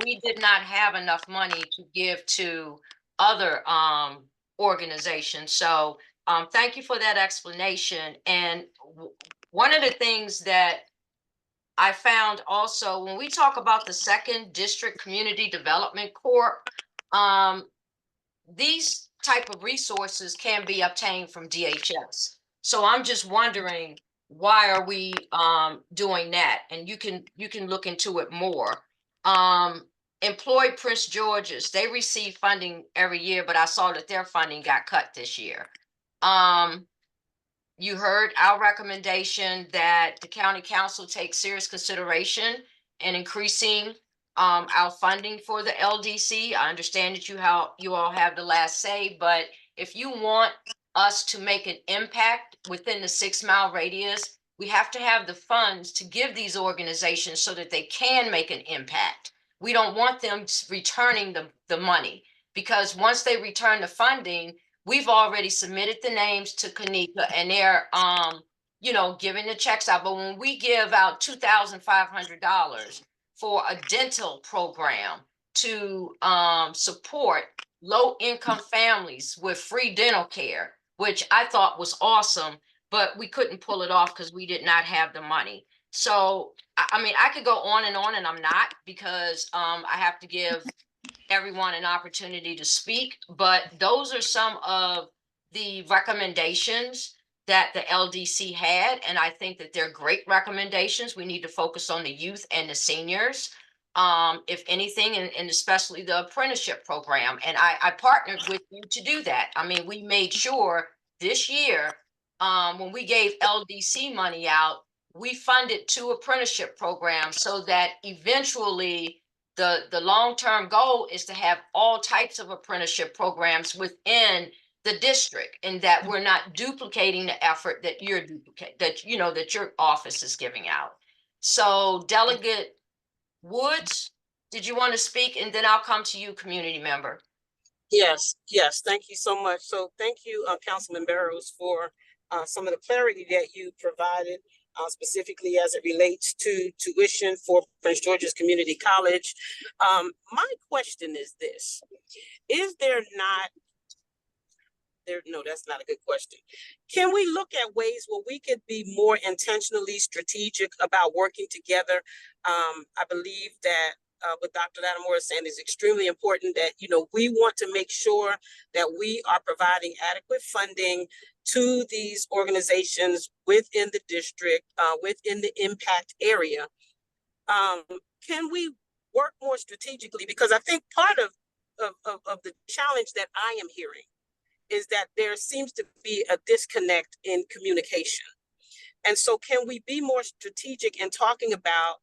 we did not have enough money to give to other organizations. So thank you for that explanation. And one of the things that I found also, when we talk about the Second District Community Development Corp, these type of resources can be obtained from DHS. So I'm just wondering, why are we doing that? And you can look into it more. Employ Prince George's, they receive funding every year, but I saw that their funding got cut this year. You heard our recommendation that the county council take serious consideration in increasing our funding for the LDC. I understand that you all have the last say, but if you want us to make an impact within the 6-mile radius, we have to have the funds to give these organizations so that they can make an impact. We don't want them returning the money, because once they return the funding, we've already submitted the names to Kanika, and they're you know, giving the checks out. But when we give out $2,500 for a dental program to support low-income families with free dental care, which I thought was awesome, but we couldn't pull it off because we did not have the money. So, I mean, I could go on, and I'm not, because I have to give everyone an opportunity to speak, but those are some of the recommendations that the LDC had, and I think that they're great recommendations. We need to focus on the youth and the seniors, if anything, and especially the apprenticeship program. And I partnered with you to do that. I mean, we made sure this year, when we gave LDC money out, we funded 2 apprenticeship programs so that eventually the long-term goal is to have all types of apprenticeship programs within the district, and that we're not duplicating the effort that that your office is giving out. So Delegate Woods, did you want to speak? And then I'll come to you, community member. Yes, yes, thank you so much. So thank you, Councilman Barrows, for some of the clarity that you provided, specifically as it relates to tuition for Prince George's Community College. My question is this: is there not no, that's not a good question. Can we look at ways where we could be more intentionally strategic about working together? I believe that what Dr. Lattimore is saying is extremely important, that, we want to make sure that we are providing adequate funding to these organizations within the district, within the impact area. Can we work more strategically? Because I think part of the challenge that I am hearing is that there seems to be a disconnect in communication. And so can we be more strategic in talking about,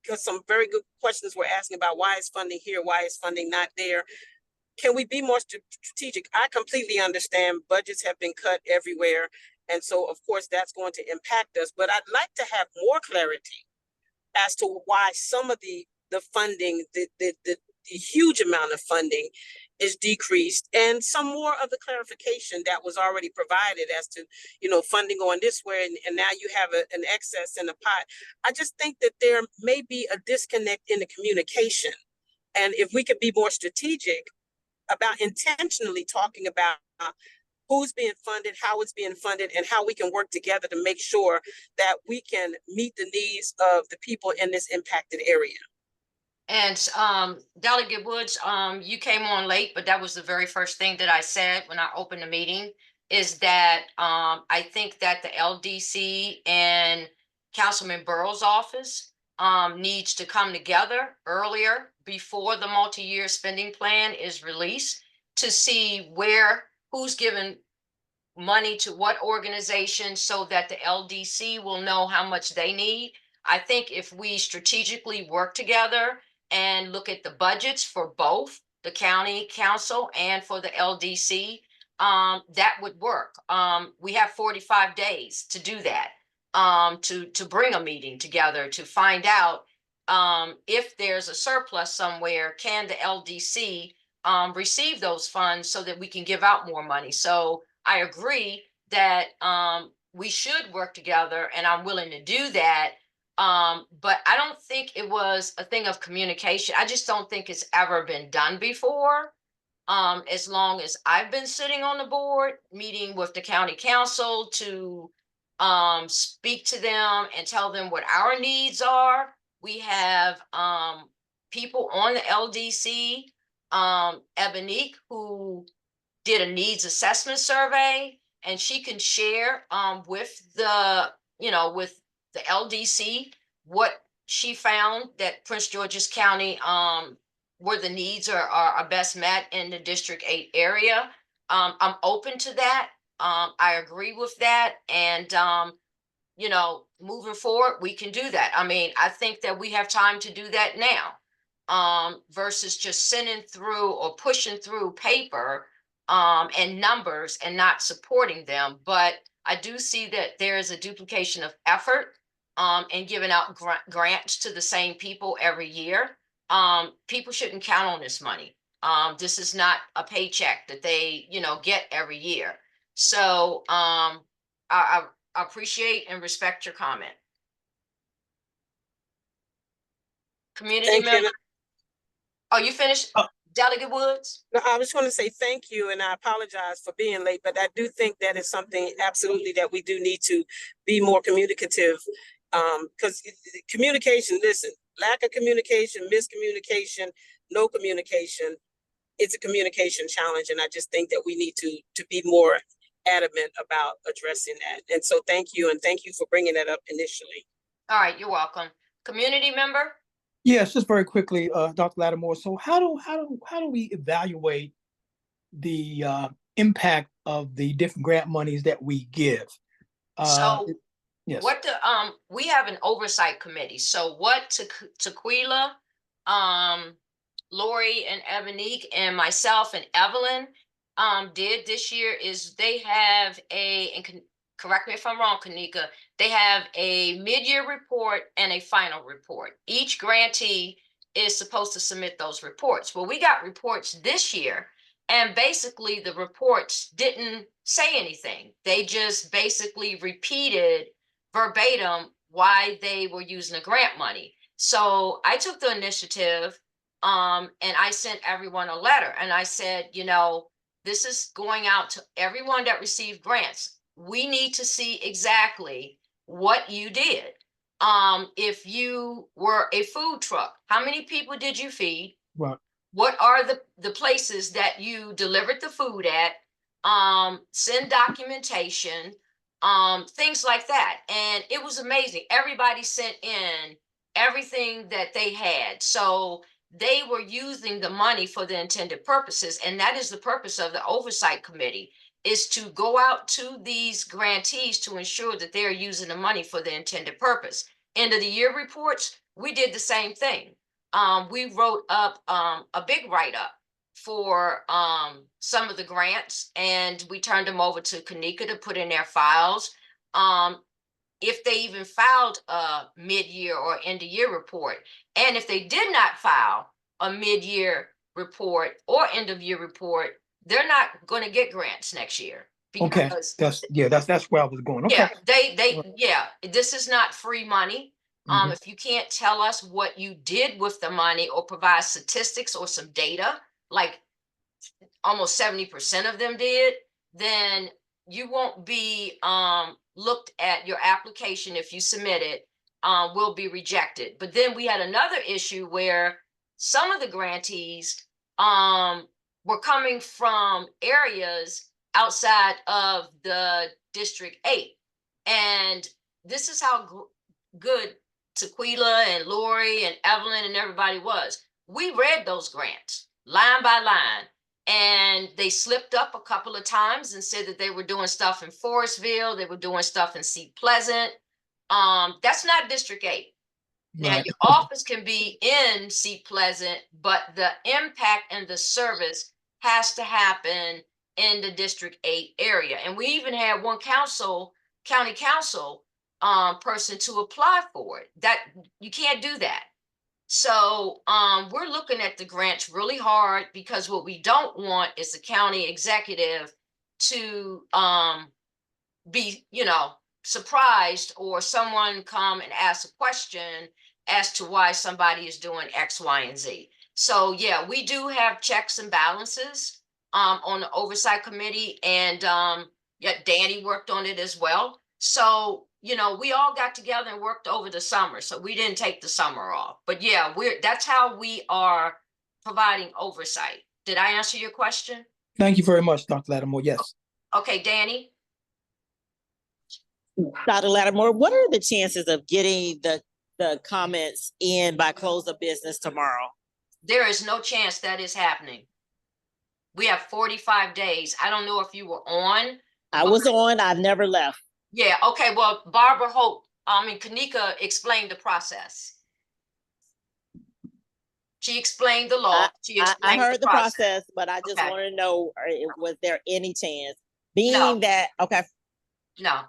because some very good questions were asking about why is funding here, why is funding not there? Can we be more strategic? I completely understand budgets have been cut everywhere. And so of course that's going to impact us, but I'd like to have more clarity as to why some of the funding, the huge amount of funding is decreased, and some more of the clarification that was already provided as to, funding going this way, and now you have an excess in the pot. I just think that there may be a disconnect in the communication. And if we could be more strategic about intentionally talking about who's being funded, how it's being funded, and how we can work together to make sure that we can meet the needs of the people in this impacted area. And Delegate Woods, you came on late, but that was the very first thing that I said when I opened the meeting, is that I think that the LDC and Councilman Burrow's office needs to come together earlier before the multi-year spending plan is released to see who's given money to what organization, so that the LDC will know how much they need. I think if we strategically work together and look at the budgets for both the county council and for the LDC, that would work. We have 45 days to do that, to bring a meeting together to find out if there's a surplus somewhere, can the LDC receive those funds so that we can give out more money. So I agree that we should work together, and I'm willing to do that. But I don't think it was a thing of communication. I just don't think it's ever been done before. As long as I've been sitting on the board, meeting with the county council to speak to them and tell them what our needs are. We have people on the LDC, Ebonique, who did a needs assessment survey, and she can share with the LDC what she found that Prince George's County, where the needs are best met in the District 8 area. I'm open to that. I agree with that. And, moving forward, we can do that. I mean, I think that we have time to do that now, versus just sending through or pushing through paper and numbers and not supporting them. But I do see that there is a duplication of effort and giving out grants to the same people every year. People shouldn't count on this money. This is not a paycheck that they, get every year. So I appreciate and respect your comment. Community Thank you. member? Oh, you finished, Delegate Woods? No, I was going to say thank you, and I apologize for being late, but I do think that is something absolutely that we do need to be more communicative. Because communication, listen, lack of communication, miscommunication, no communication, it's a communication challenge, and I just think that we need to be more adamant about addressing that. And so thank you, and thank you for bringing that up initially. All right, you're welcome. Community member? Yes, just very quickly, Dr. Lattimore. So how do we evaluate the impact of the different grant monies that we give? So Yes. what we have an oversight committee. So what Tequila, Lori and Ebonique and myself and Evelyn did this year is they have and correct me if I'm wrong, Kanika, they have a mid-year report and a final report. Each grantee is supposed to submit those reports. Well, we got reports this year, and basically the reports didn't say anything. They just basically repeated verbatim why they were using the grant money. So I took the initiative and I sent everyone a letter and I said, you know, this is going out to everyone that received grants. We need to see exactly what you did. If you were a food truck, how many people did you feed? Right. What are the places that you delivered the food at? Send documentation, things like that. And it was amazing. Everybody sent in everything that they had. So they were using the money for the intended purposes. And that is the purpose of the oversight committee, is to go out to these grantees to ensure that they're using the money for the intended purpose. End of the year reports, we did the same thing. We wrote up a big write-up for some of the grants, and we turned them over to Kanika to put in their files. If they even filed a mid-year or end-of-year report. And if they did not file a mid-year report or end-of-year report, they're not going to get grants next year. Okay, that's where I was going. Okay. Yeah, this is not free money. If you can't tell us what you did with the money or provide statistics or some data, like almost 70% of them did, then you won't be looked at. Your application, if you submit it, will be rejected. But then we had another issue where some of the grantees were coming from areas outside of the District 8. And this is how good Tequila and Lori and Evelyn and everybody was. We read those grants line by line. And they slipped up a couple of times and said that they were doing stuff in Forestville. They were doing stuff in Seat Pleasant. That's not District 8. Now, your office can be in Seat Pleasant, but the impact and the service has to happen in the District 8 area. And we even had one county council person to apply for it. That you can't do that. So we're looking at the grants really hard, because what we don't want is the county executive to be, surprised, or someone come and ask a question as to why somebody is doing X, Y, and Z. So yeah, we do have checks and balances on the oversight committee, and yeah, Danny worked on it as well. So we all got together and worked over the summer, so we didn't take the summer off. But yeah, that's how we are providing oversight. Did I answer your question? Thank you very much, Dr. Lattimore. Yes. Okay, Danny. Dr. Lattimore, what are the chances of getting the comments in by close of business tomorrow? There is no chance that is happening. We have 45 days. I don't know if you were on. I was on. I've never left. Yeah. Okay. Well, Barbara Hope, Kanika explained the process. She explained the law. I heard the process, but I just want to know, was there any chance? Okay. No.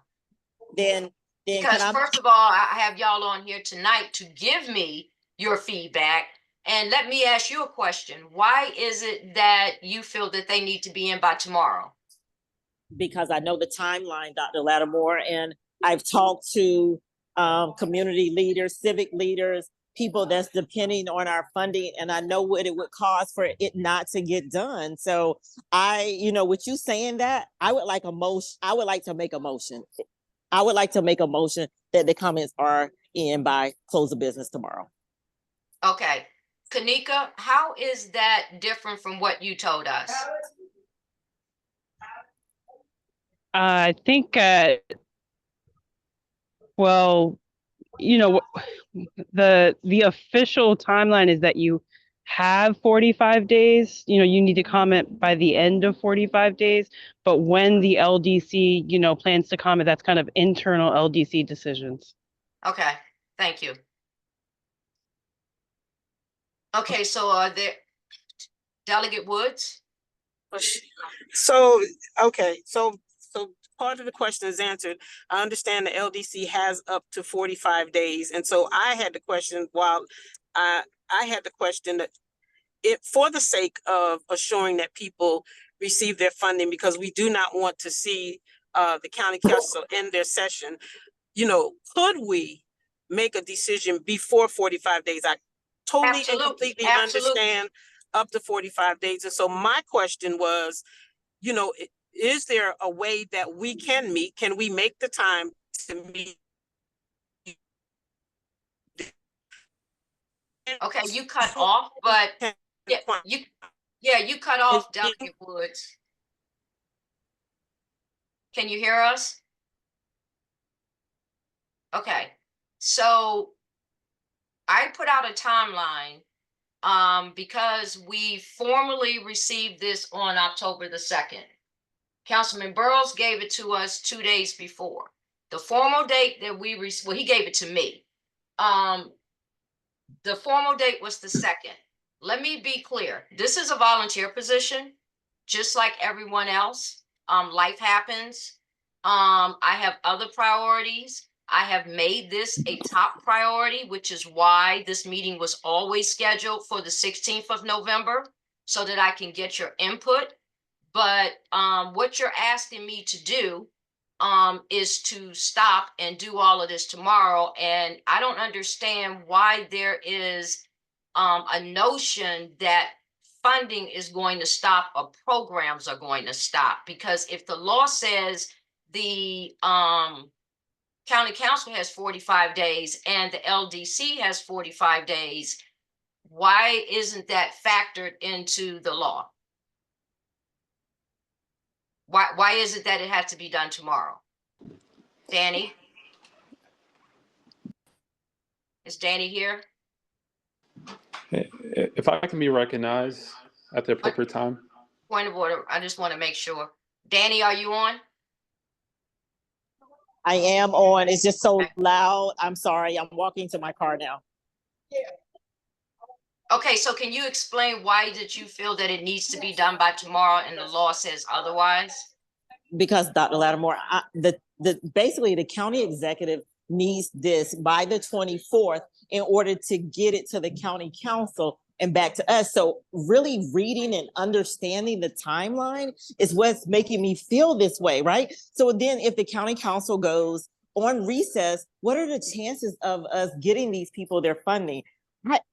Then because first of all, I have y'all on here tonight to give me your feedback. And let me ask you a question. Why is it that you feel that they need to be in by tomorrow? Because I know the timeline, Dr. Lattimore, and I've talked to community leaders, civic leaders, people that's depending on our funding, and I know what it would cost for it not to get done. So with you saying that, I would like to make a motion. I would like to make a motion that the comments are in by close of business tomorrow. Okay. Kanika, how is that different from what you told us? I think, well, the official timeline is that you have 45 days. You need to comment by the end of 45 days. But when the LDC, plans to comment, that's kind of internal LDC decisions. Okay, thank you. Okay, so are there Delegate Woods? So part of the question is answered. I understand the LDC has up to 45 days. And so I had the question that for the sake of assuring that people receive their funding, because we do not want to see the county council end their session, could we make a decision before 45 days? I totally and completely understand up to 45 days. And so my question was, is there a way that we can meet? Can we make the time to meet? Okay, you cut off, but you cut off, Delegate Woods. Can you hear us? Okay, so I put out a timeline because we formally received this on October the 2nd. Councilman Burrows gave it to us 2 days before. The formal date that we received, he gave it to me. The formal date was the 2nd. Let me be clear. This is a volunteer position, just like everyone else. Life happens. I have other priorities. I have made this a top priority, which is why this meeting was always scheduled for the 16th of November, so that I can get your input. But what you're asking me to do is to stop and do all of this tomorrow. And I don't understand why there is a notion that funding is going to stop or programs are going to stop. Because if the law says the county council has 45 days and the LDC has 45 days, why isn't that factored into the law? Why is it that it has to be done tomorrow? Danny? Is Danny here? If I can be recognized at the appropriate time. Point of order. I just want to make sure. Danny, are you on? I am on. It's just so loud. I'm sorry. I'm walking to my car now. Okay, so can you explain why did you feel that it needs to be done by tomorrow and the law says otherwise? Because Dr. Lattimore, basically the county executive needs this by the 24th in order to get it to the county council and back to us. So really reading and understanding the timeline is what's making me feel this way, right? So then if the county council goes on recess, what are the chances of us getting these people their funding?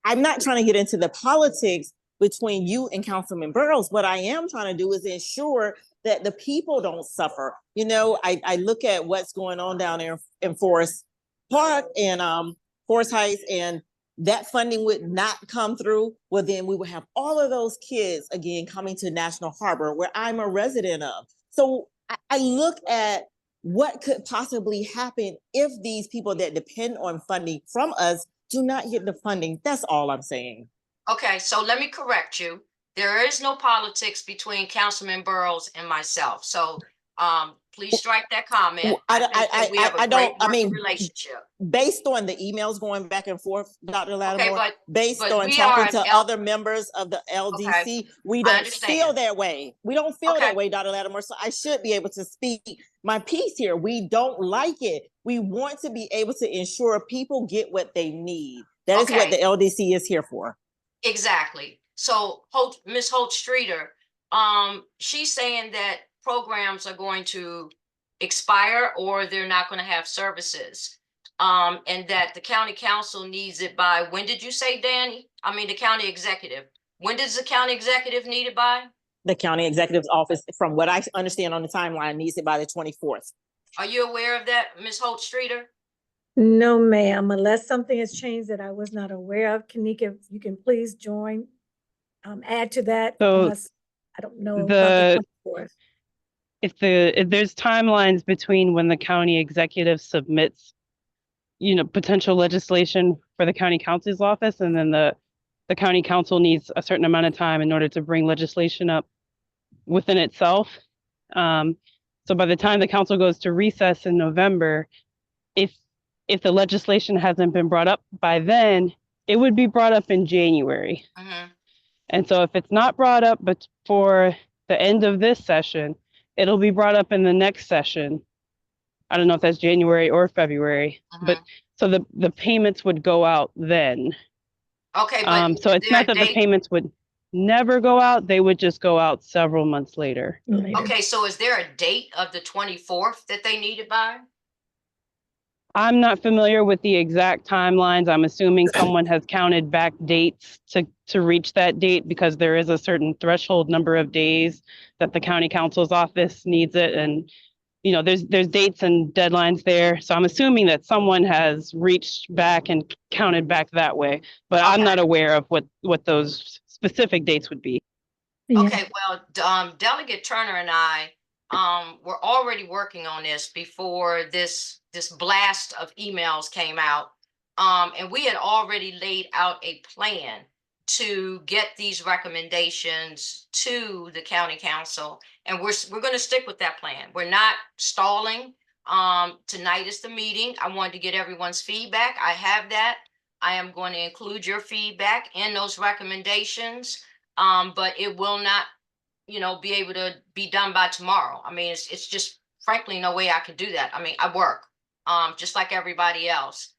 I'm not trying to get into the politics between you and Councilman Burrows. What I am trying to do is ensure that the people don't suffer. I look at what's going on down there in Forest Park and Forest Heights, and that funding would not come through. Well, then we would have all of those kids again coming to National Harbor, where I'm a resident of. So I look at what could possibly happen if these people that depend on funding from us do not get the funding. That's all I'm saying. Okay, so let me correct you. There is no politics between Councilman Burrows and myself. So please strike that comment. We have a great working relationship. Based on the emails going back and forth, Dr. Lattimore, Okay, based on talking to other members of the LDC, we don't feel that way. We don't feel that way, Dr. Lattimore. So I should be able to speak my piece here. We don't like it. We want to be able to ensure people get what they need. That is what the LDC is here for. Exactly. So Ms. Holt-Streeter, she's saying that programs are going to expire or they're not going to have services. And that the county council needs it by, when did you say, Danny? I mean, the county executive. When does the county executive need it by? The county executive's office, from what I understand on the timeline, needs it by the 24th. Are you aware of that, Ms. Holt Streeter? No, ma'am, unless something has changed that I was not aware of. Kanika, if you can please join, add to that, So unless I don't know about the 24th. if there's timelines between when the county executive submits, potential legislation for the county council's office, and then the county council needs a certain amount of time in order to bring legislation up within itself. So by the time the council goes to recess in November, if the legislation hasn't been brought up by then, it would be brought up in January. And so if it's not brought up but for the end of this session, it'll be brought up in the next session. I don't know if that's January or February, but so the payments would go out then. Okay, but so it's not that the payments would never go out, they would just go out several months later. Okay, so is there a date of the 24th that they need it by? I'm not familiar with the exact timelines. I'm assuming someone has counted back dates to reach that date, because there is a certain threshold number of days that the county council's office needs it. And, there's dates and deadlines there. So I'm assuming that someone has reached back and counted back that way, but I'm not aware of what those specific dates would be. Okay, well, Delegate Turner and I were already working on this before this blast of emails came out. And we had already laid out a plan to get these recommendations to the county council. And we're going to stick with that plan. We're not stalling. Tonight is the meeting. I wanted to get everyone's feedback. I have that. I am going to include your feedback in those recommendations. But it will not, be able to be done by tomorrow. I mean, it's just frankly no way I could do that. I mean, I work, just like everybody else.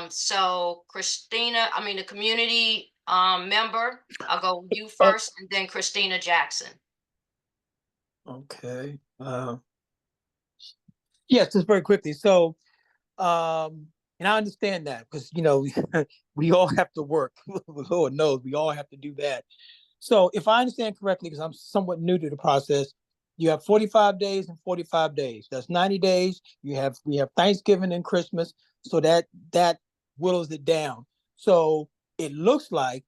So Christina, the community member, I'll go with you first, and then Christina Jackson. Okay. Yes, just very quickly. So, and I understand that because, we all have to work. Lord knows we all have to do that. So if I understand correctly, because I'm somewhat new to the process, you have 45 days and 45 days. That's 90 days. We have Thanksgiving and Christmas. So that whittles it down. So it looks like,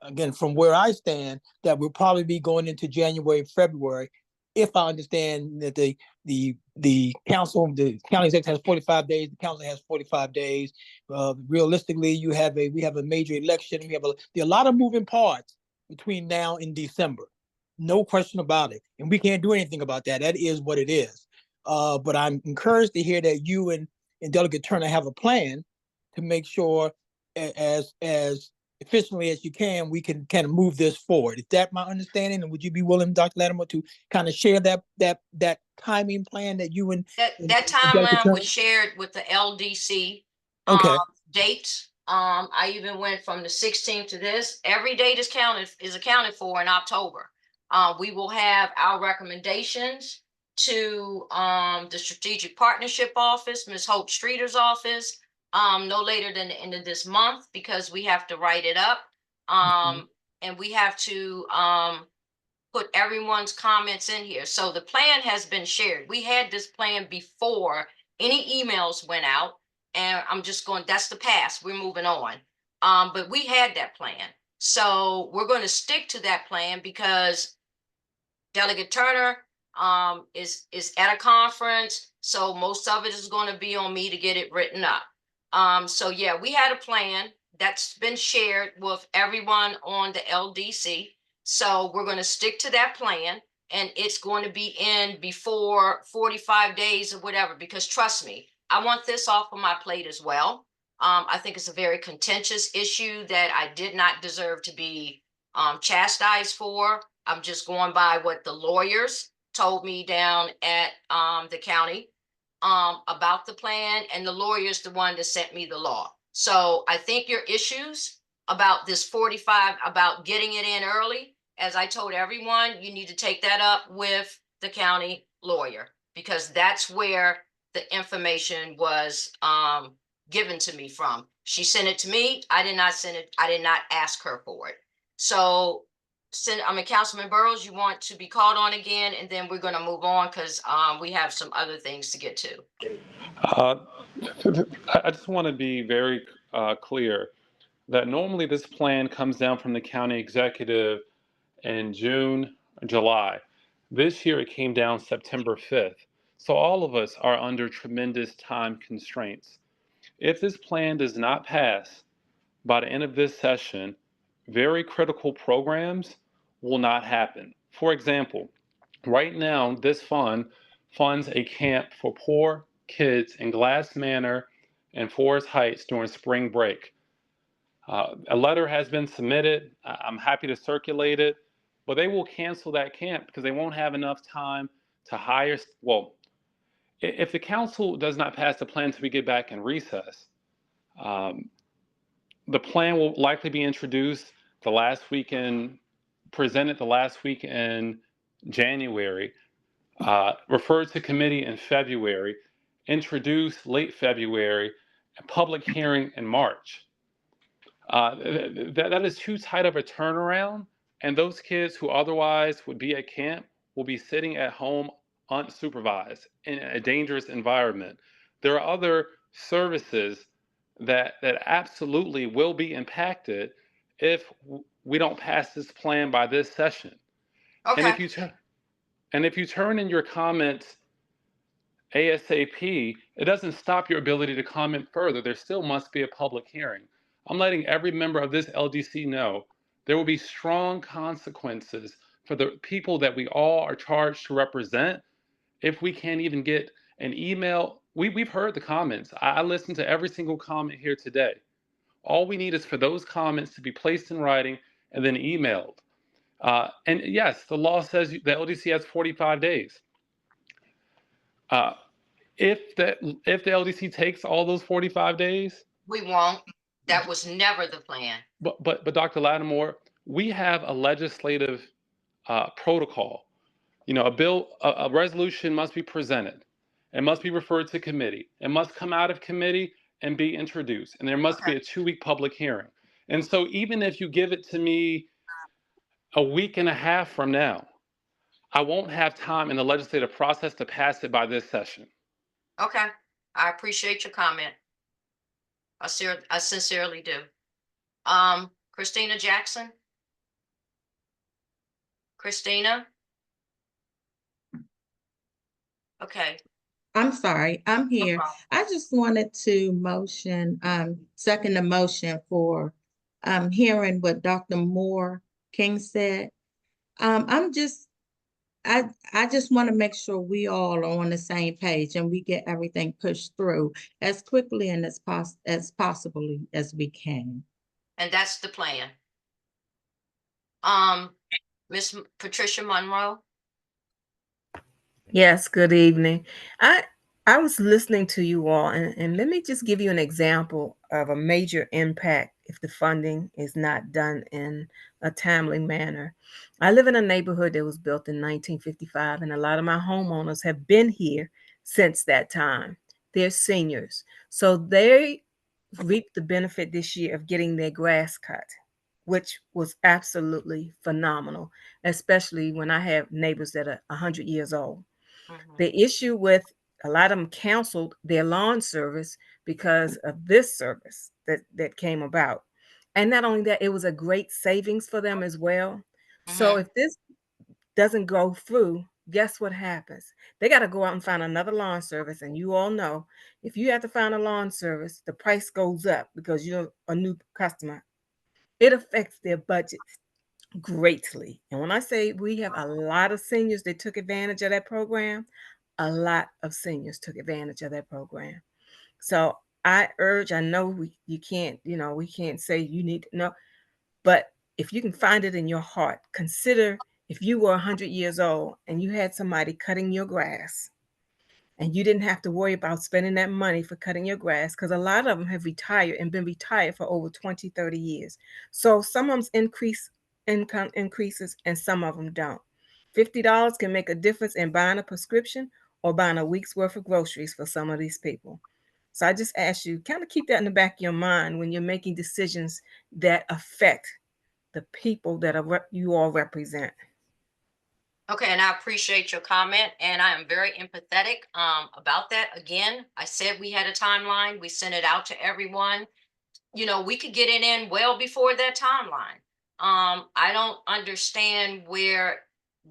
again, from where I stand, that we'll probably be going into January, February, if I understand that the council, the county executive has 45 days, the council has 45 days. Realistically, we have a major election. There are a lot of moving parts between now and December. No question about it. And we can't do anything about that. That is what it is. But I'm encouraged to hear that you and Delegate Turner have a plan to make sure as efficiently as you can, we can kind of move this forward. Is that my understanding? And would you be willing, Dr. Latimer, to kind of share that timing plan that you and that timeline was shared with the LDC dates. I even went from the 16th to this. Every date is accounted for in October. We will have our recommendations to the Strategic Partnership Office, Ms. Holt Streeter's office, no later than the end of this month, because we have to write it up. And we have to put everyone's comments in here. So the plan has been shared. We had this plan before any emails went out, and that's the past. We're moving on. But we had that plan. So we're going to stick to that plan because Delegate Turner is at a conference. So most of it is going to be on me to get it written up. So yeah, we had a plan that's been shared with everyone on the LDC. So we're going to stick to that plan, and it's going to be in before 45 days or whatever, because trust me, I want this off of my plate as well. I think it's a very contentious issue that I did not deserve to be chastised for. I'm just going by what the lawyers told me down at the county about the plan, and the lawyer's the one that sent me the law. So I think your issues about this 45, about getting it in early, as I told everyone, you need to take that up with the county lawyer, because that's where the information was given to me from. She sent it to me. I did not send it. I did not ask her for it. So Councilman Burrows, you want to be called on again, and then we're going to move on because we have some other things to get to. Uh, I just want to be very clear that normally this plan comes down from the county executive in June, July. This year it came down September 5th. So all of us are under tremendous time constraints. If this plan does not pass by the end of this session, very critical programs will not happen. For example, right now, this fund funds a camp for poor kids in Glass Manor and Forest Heights during spring break. A letter has been submitted. I'm happy to circulate it, but they will cancel that camp because they won't have enough time to hire. Well, if the council does not pass the plan until we get back in recess, the plan will likely be introduced presented the last week in January, referred to committee in February, introduced late February, and public hearing in March. That is too tight of a turnaround, and those kids who otherwise would be at camp will be sitting at home unsupervised in a dangerous environment. There are other services that absolutely will be impacted if we don't pass this plan by this session. Okay. And if you turn in your comments ASAP, it doesn't stop your ability to comment further. There still must be a public hearing. I'm letting every member of this LDC know there will be strong consequences for the people that we all are charged to represent if we can't even get an email. We've heard the comments. I listened to every single comment here today. All we need is for those comments to be placed in writing and then emailed. And yes, the law says the LDC has 45 days. If the LDC takes all those 45 days, We won't. That was never the plan. but Dr. Lattimore, we have a legislative protocol. You know, a resolution must be presented. It must be referred to committee. It must come out of committee and be introduced. And there must be a 2-week public hearing. And so even if you give it to me a week and a half from now, I won't have time in the legislative process to pass it by this session. Okay. I appreciate your comment. I sincerely do. Christina Jackson. Christina. Okay. I'm sorry, I'm here. problem. I just wanted to second the motion for hearing what Dr. Moore King said. I just want to make sure we all are on the same page and we get everything pushed through as quickly and as possibly as we can. And that's the plan. Miss Patricia Monroe. Yes, good evening. I was listening to you all, and let me just give you an example of a major impact if the funding is not done in a timely manner. I live in a neighborhood that was built in 1955, and a lot of my homeowners have been here since that time. They're seniors. So they reaped the benefit this year of getting their grass cut, which was absolutely phenomenal, especially when I have neighbors that are 100 years old. The issue with a lot of them canceled their lawn service because of this service that came about. And not only that, it was a great savings for them as well. So if this doesn't go through, guess what happens? They got to go out and find another lawn service. And you all know, if you have to find a lawn service, the price goes up because you're a new customer. It affects their budgets greatly. And when I say we have a lot of seniors that took advantage of that program, a lot of seniors took advantage of that program. So I know you can't, we can't say you need to know, but if you can find it in your heart, consider if you were 100 years old and you had somebody cutting your grass and you didn't have to worry about spending that money for cutting your grass, because a lot of them have retired and been retired for over 20, 30 years. So some of them income increases and some of them don't. $50 can make a difference in buying a prescription or buying a week's worth of groceries for some of these people. So I just ask you, kind of keep that in the back of your mind when you're making decisions that affect the people that you all represent. Okay, and I appreciate your comment, and I am very empathetic about that. Again, I said we had a timeline. We sent it out to everyone. You know, we could get it in well before that timeline. I don't understand where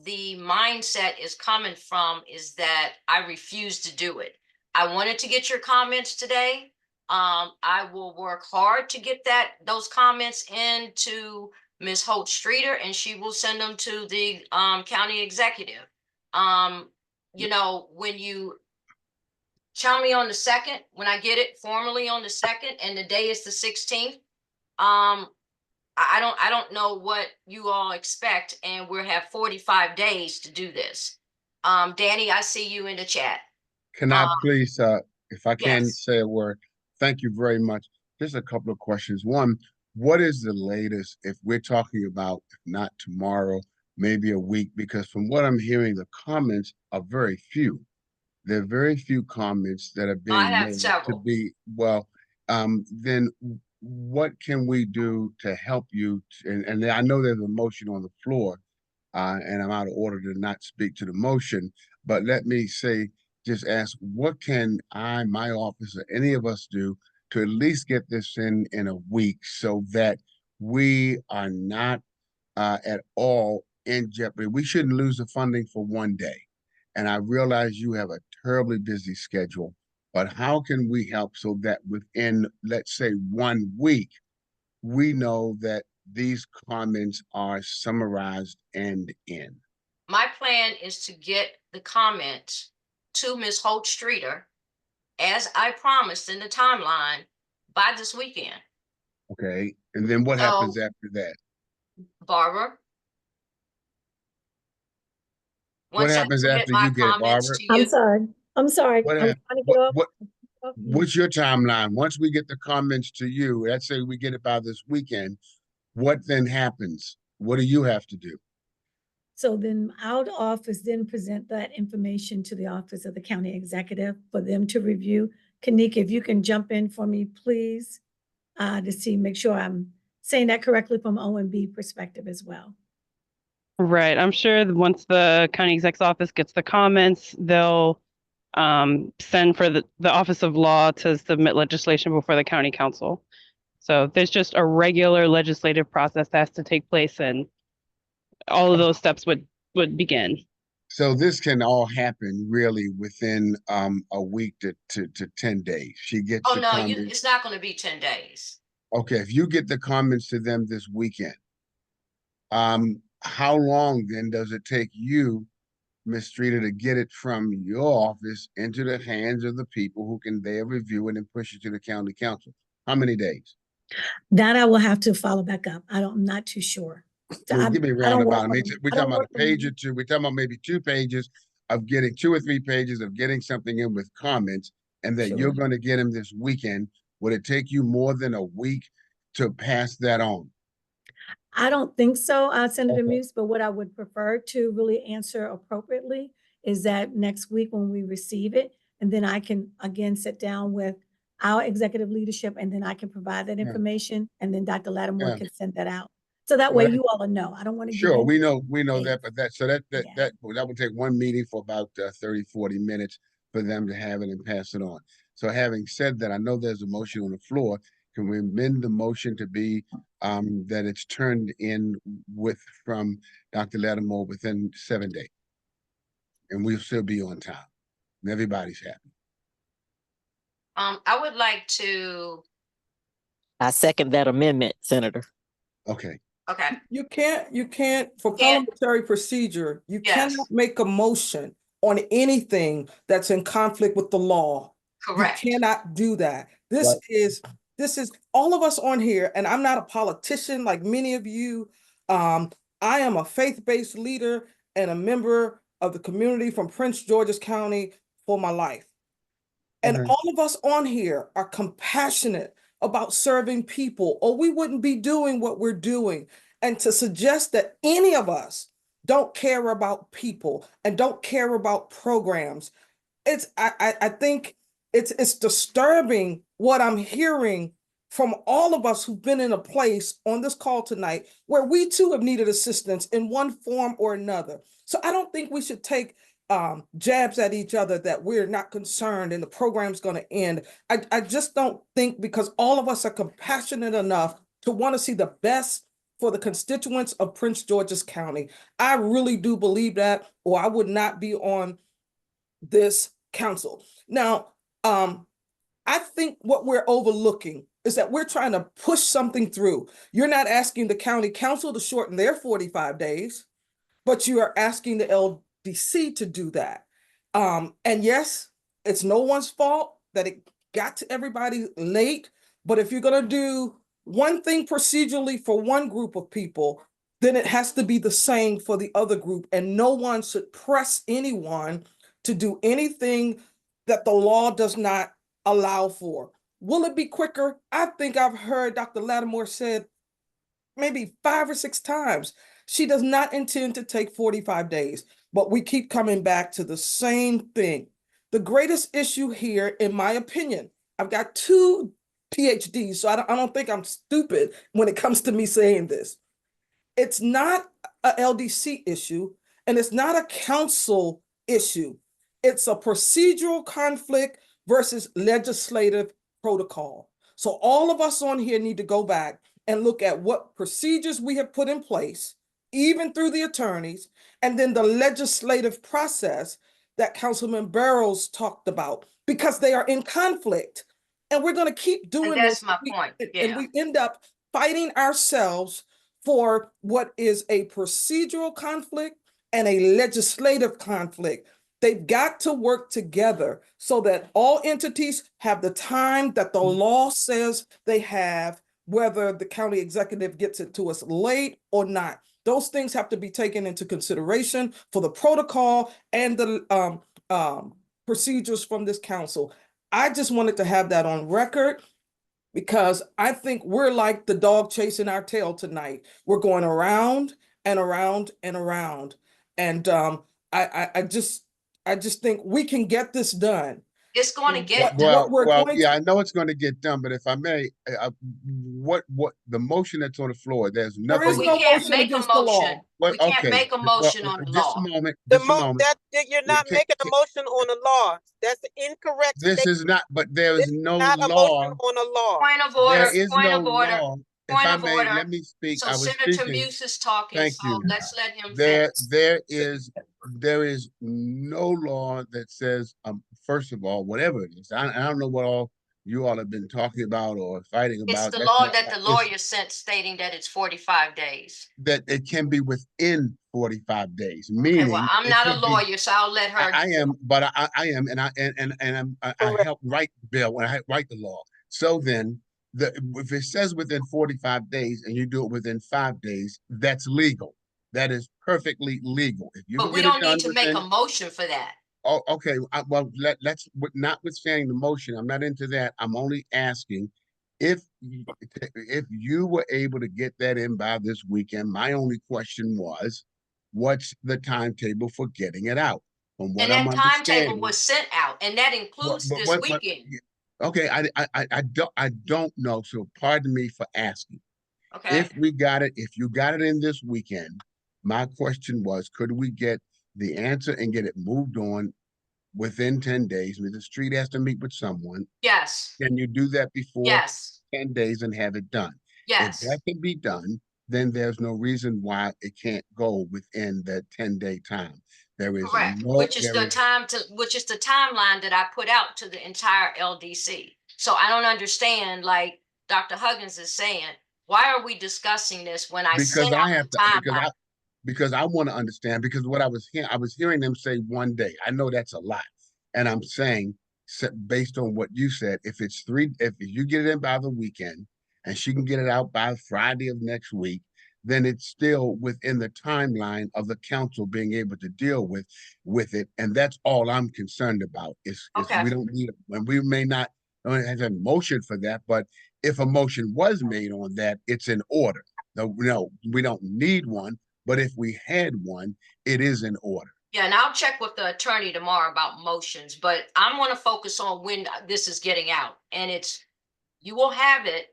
the mindset is coming from, is that I refuse to do it. I wanted to get your comments today. I will work hard to get those comments into Ms. Holt Streeter, and she will send them to the county executive. You know, when you tell me on the 2nd, when I get it formally on the 2nd, and the day is the 16th, I don't know what you all expect, and we'll have 45 days to do this. Danny, I see you in the chat. Can I please, if I can Yes. say a word? Thank you very much. Just a couple of questions. One, what is the latest if we're talking about, if not tomorrow, maybe a week? Because from what I'm hearing, the comments are very few. There are very few comments that are I being have made to several. be, well, then what can we do to help you? And I know there's a motion on the floor, and I'm out of order to not speak to the motion, but let me say, just ask, what can my office, or any of us do to at least get this in a week so that we are not at all in jeopardy? We shouldn't lose the funding for one day. And I realize you have a terribly busy schedule, but how can we help so that within, let's say, 1 week, we know that these comments are summarized and in? My plan is to get the comments to Ms. Holt Streeter, as I promised in the timeline, by this weekend. Okay, and then what happens after that? Barbara, What once I happens submit after my you get it, comments Barbara? to I'm you, sorry. I'm sorry. What I'm hap- trying to get off. What's your timeline? Once we get the comments to you, let's say we get it by this weekend, what then happens? What do you have to do? So then our office then present that information to the office of the county executive for them to review. Kanika, if you can jump in for me, please, to see, make sure I'm saying that correctly from OMB perspective as well. Right. I'm sure that once the county exec's office gets the comments, they'll send for the Office of Law to submit legislation before the county council. So there's just a regular legislative process that has to take place, and all of those steps would begin. So this can all happen really within a week to 10 days. She gets oh the no, comments. it's not going to be 10 days. Okay, if you get the comments to them this weekend, how long then does it take you, Ms. Streeter, to get it from your office into the hands of the people who can there review it and push it to the county council? How many days? That I will have to follow back up. I'm not too sure. Well, give me a I don't roundabout. work I mean, on- we're I don't talking about work a on- page or two. We're talking about maybe 2 pages of getting 2 or 3 pages of getting something in with comments, and that you're Sure. going to get them this weekend. Would it take you more than a week to pass that on? I don't think so, Senator Okay. Muse, but what I would prefer to really answer appropriately is that next week when we receive it, and then I can again sit down with our executive leadership, and then I can provide that Yeah. information, and then Dr. Lattimore Yeah. can send that out. So that way Well, you all know. I don't want to give sure, you. we know dates. that, but that Yeah. would take 1 meeting for about 30, 40 minutes for them to have it and pass it on. So having said that, I know there's a motion on the floor. Can we amend the motion to be that it's turned in from Dr. Lattimore within 7 days? And we'll still be on time. And everybody's happy. I would like to. I second that amendment, Senator. Okay. Okay. You can't, for parliamentary procedure, you Yes. cannot make a motion on anything that's in conflict with the law. Correct. You cannot do that. This is all of us on here, and I'm not a politician like many of you. I am a faith-based leader and a member of the community from Prince George's County for my life. And all of us on here are compassionate about serving people, or we wouldn't be doing what we're doing. And to suggest that any of us don't care about people and don't care about programs, I think It's disturbing what I'm hearing from all of us who've been in a place on this call tonight where we too have needed assistance in one form or another. So I don't think we should take jabs at each other that we're not concerned and the program's going to end. I just don't think, because all of us are compassionate enough to want to see the best for the constituents of Prince George's County. I really do believe that, or I would not be on this council. Now, I think what we're overlooking is that we're trying to push something through. You're not asking the county council to shorten their 45 days, but you are asking the LDC to do that. And yes, it's no one's fault that it got to everybody late, but if you're going to do one thing procedurally for one group of people, then it has to be the same for the other group, and no one should press anyone to do anything that the law does not allow for. Will it be quicker? I think I've heard Dr. Lattimore said maybe 5 or 6 times she does not intend to take 45 days, but we keep coming back to the same thing. The greatest issue here, in my opinion, I've got 2 PhDs, so I don't think I'm stupid when it comes to me saying this. It's not a LDC issue, and it's not a council issue. It's a procedural conflict versus legislative protocol. So all of us on here need to go back and look at what procedures we have put in place, even through the attorneys, and then the legislative process that Councilman Barrows talked about, because they are in conflict. And we're going to keep doing And that's this. my point. Yeah. And we end up fighting ourselves for what is a procedural conflict and a legislative conflict. They've got to work together so that all entities have the time that the law says they have, whether the county executive gets it to us late or not. Those things have to be taken into consideration for the protocol and the procedures from this council. I just wanted to have that on record, because I think we're like the dog chasing our tail tonight. We're going around and around and around. And I just think we can get this done. It's going to get Well, done. well, yeah, I know it's going to get done, but if I may, what the motion that's on the floor? There's There is nothing. no We can't motion make a against the law. motion. Well, We can't okay. make a Well, motion on the just a law. moment. The Just a moment. you're not making a motion on the law. That's incorrect. This is not. But there This is is no not a law. motion on the law. Point of There order, is point no of order, law. If point I of may, order. let me speak. So I was Senator speaking. Muse is talking, Thank so you. let's let him finish. There is no law that says, first of all, whatever it is, I don't know what all you all have been talking about or fighting It's about. the That's law not, that the lawyer sent stating that it's 45 days. that it can be within 45 days, Okay, meaning well, I'm it not a could be. lawyer, so I'll let her. I am, but I am, and I helped write the bill when I write the law. So then, if it says within 45 days and you do it within 5 days, that's legal. That is perfectly legal. If you But can we get it don't need done to make a within. motion for that. Oh, okay. Well, let's notwithstanding the motion, I'm not into that. I'm only asking if you were able to get that in by this weekend. My only question was, what's the timetable for getting it out? From what And I'm that timetable understanding, was sent out, and that includes this what? weekend. Okay, I don't know. So pardon me for asking. Okay, If you got it in this weekend, my question was, could we get the answer and get it moved on within 10 days? I mean, the street has to meet with someone. yes, Can you do that before yes, 10 days and have it done? If yes, that can be done, then there's no reason why it can't go within that 10-day time. There is correct. no, Which is the timeline that I put out to the entire LDC. So I don't understand, like Dr. Huggins is saying, why are we discussing this when I because sent I out have the to, timeline? because I want to understand, because what I was hearing them say one day. I know that's a lot. And I'm saying, based on what you said, if you get it in by the weekend and she can get it out by Friday of next week, then it's still within the timeline of the council being able to deal with it. And that's all I'm concerned about. Is Okay. we don't need, and we may not have a motion for that, but if a motion was made on that, it's in order. No, we don't need one, but if we had one, it is in order. Yeah, and I'll check with the attorney tomorrow about motions, but I'm gonna focus on when this is getting out. And you will have it.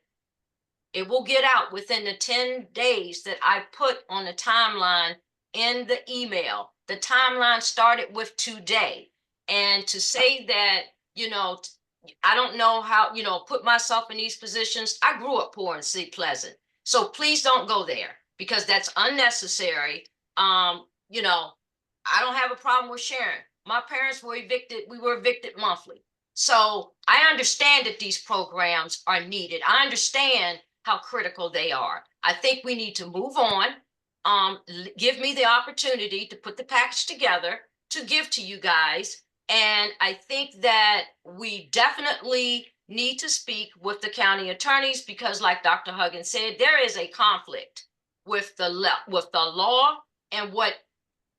It will get out within the 10 days that I put on the timeline in the email. The timeline started with today. And to say that, I don't know how, put myself in these positions. I grew up poor in Sea Pleasant. So please don't go there because that's unnecessary. I don't have a problem with sharing. My parents were evicted. We were evicted monthly. So I understand that these programs are needed. I understand how critical they are. I think we need to move on. Give me the opportunity to put the package together to give to you guys. And I think that we definitely need to speak with the county attorneys because, like Dr. Huggins said, there is a conflict with the law and what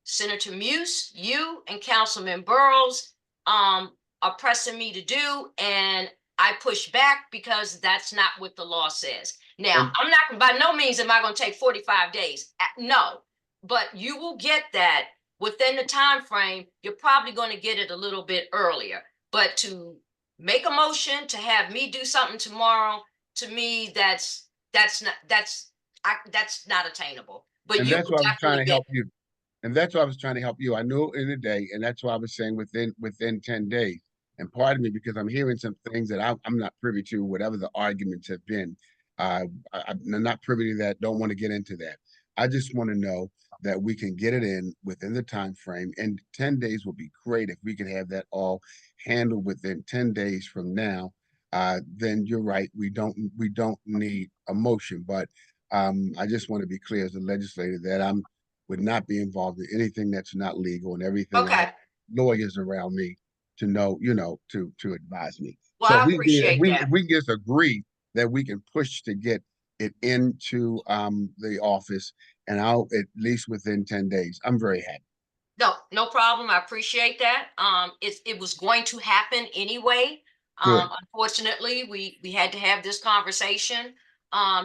Senator Muse, you and Councilman Burrows are pressing me to do, and I push back because that's not what the law says. Now, And- I'm not, by no means am I going to take 45 days. No, but you will get that within the time frame. You're probably going to get it a little bit earlier. But to make a motion to have me do something tomorrow, to me, that's not attainable. But And you that's will why I was trying definitely to get help you. And that's why I was trying to help you. I knew in the day, and that's why I was saying within 10 days. And pardon me, because I'm hearing some things that I'm not privy to, whatever the arguments have been. I'm not privy to that, don't want to get into that. I just want to know that we can get it in within the time frame. And 10 days would be great if we could have that all handled within 10 days from now. Then you're right, we don't need a motion. But I just want to be clear as a legislator that would not be involved in anything that's not legal and everything. I okay. have lawyers around me to know, to advise me. Well, So I appreciate that. if we just agree that we can push to get it into the office and out at least within 10 days, I'm very happy. No problem. I appreciate that. It was going to happen anyway. Good. Unfortunately, we had to have this conversation.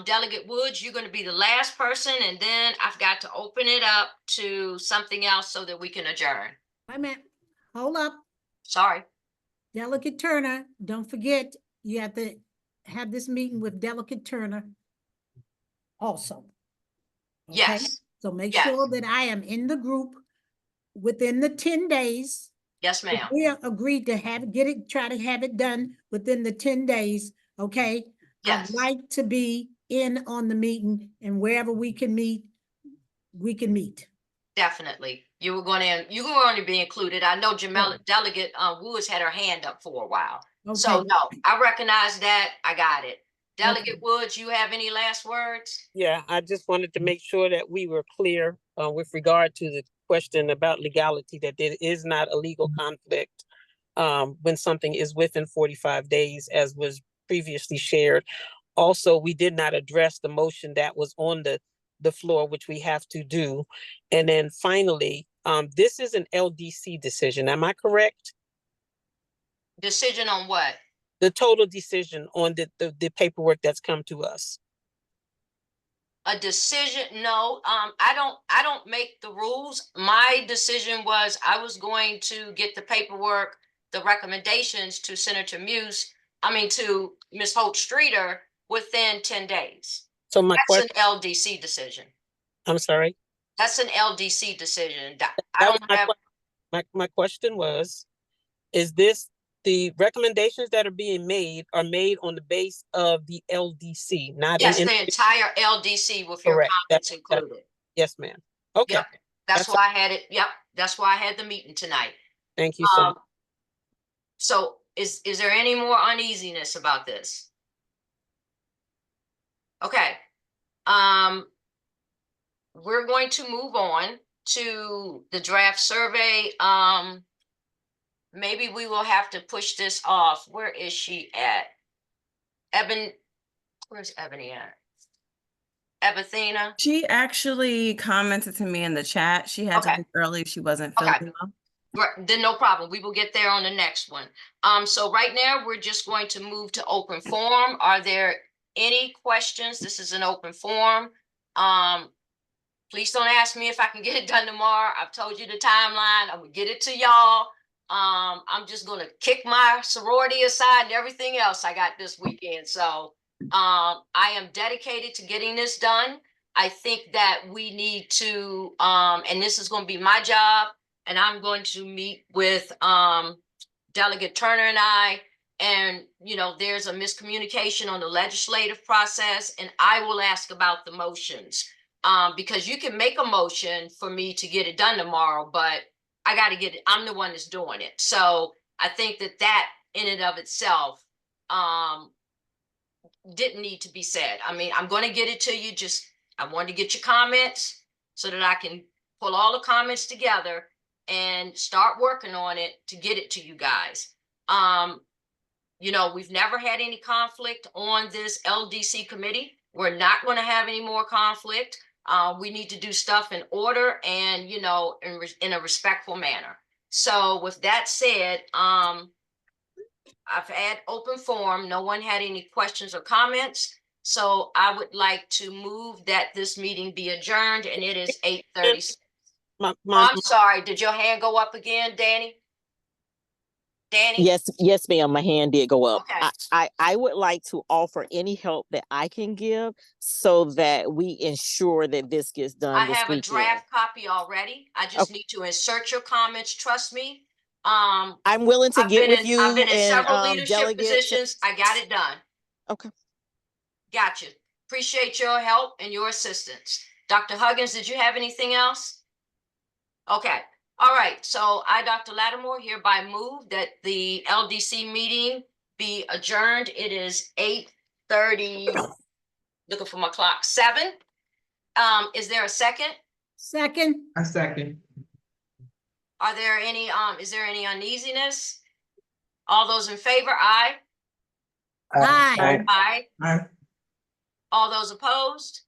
Delegate Woods, you're going to be the last person, and then I've got to open it up to something else so that we can adjourn. Wait a minute, hold up. Sorry. Delegate Turner, don't forget, you have to have this meeting with Delegate Turner also. Okay? Yes. So make Yes. sure that I am in the group within the 10 days. Yes, If ma'am. we are agreed to try to have it done within the 10 days, okay? Yes. I'd like to be in on the meeting, and wherever we can meet, we can meet. Definitely. You were going to be included. I know Delegate Woods had her hand up for a while. So Okay. no, I recognize that. I got it. Delegate Okay. Woods, you have any last words? Yeah, I just wanted to make sure that we were clear with regard to the question about legality, that there is not a legal conflict when something is within 45 days, as was previously shared. Also, we did not address the motion that was on the floor, which we have to do. And then finally, this is an LDC decision. Am I correct? Decision on what? The total decision on the paperwork that's come to us. A decision? No, I don't make the rules. My decision was I was going to get the paperwork, the recommendations to Senator Muse, to Ms. Holt Streeter within 10 days. So my That's question, an LDC decision. I'm sorry. That's an LDC decision. I That was don't have. my question was, is this the recommendations that are being made are made on the base of the LDC, not Yes, an the entire LDC with your correct. comments included. Yes, ma'am. Okay. Yep. That's That's why I had it. Yep. That's why I had the meeting tonight. Thank you so much. So is there any more uneasiness about this? Okay. We're going to move on to the draft survey. Maybe we will have to push this off. Where is she at? Where's Ebony at? Ebethina? She actually commented to me in the chat. She had to leave early. She wasn't feeling well. Right, then no problem. We will get there on the next one. So right now we're just going to move to open forum. Are there any questions? This is an open forum. Please don't ask me if I can get it done tomorrow. I've told you the timeline. I'm gonna get it to y'all. I'm just gonna kick my sorority aside and everything else I got this weekend. So I am dedicated to getting this done. I think that we need to, and this is gonna be my job, and I'm going to meet with Delegate Turner and I, and there's a miscommunication on the legislative process, and I will ask about the motions. Because you can make a motion for me to get it done tomorrow, but I got to get it. I'm the one that's doing it. So I think that in and of itself didn't need to be said. I mean, I'm going to get it to you. I want to get your comments so that I can pull all the comments together and start working on it to get it to you guys. We've never had any conflict on this LDC committee. We're not going to have any more conflict. We need to do stuff in order and, in a respectful manner. So with that said, I've had open forum. No one had any questions or comments. So I would like to move that this meeting be adjourned, and it is 8:30. I'm sorry. Did your hand go up again, Danny? Danny? Yes, ma'am. My hand did go up. Okay. I would like to offer any help that I can give so that we ensure that this gets done I this have a weekend. draft copy already. I just need to insert your comments. Trust me. I'm willing to get with you. I've been in and several leadership delegate positions. I got it done. Okay. Gotcha. Appreciate your help and your assistance. Dr. Huggins, did you have anything else? Okay. All right. So I, Dr. Lattimore, hereby move that the LDC meeting be adjourned. It is 8:30. Looking for my clock. 7. Is there a second? Second. A second. Are there any, is there any uneasiness? All those in favor, aye? Aye. Aye. Aye. All those opposed?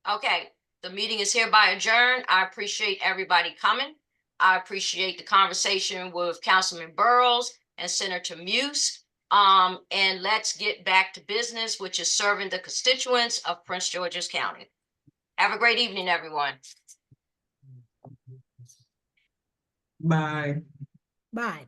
Okay, the meeting is hereby adjourned. I appreciate everybody coming. I appreciate the conversation with Councilman Burrows and Senator Muse. And let's get back to business, which is serving the constituents of Prince George's County. Have a great evening, everyone. Bye. Bye.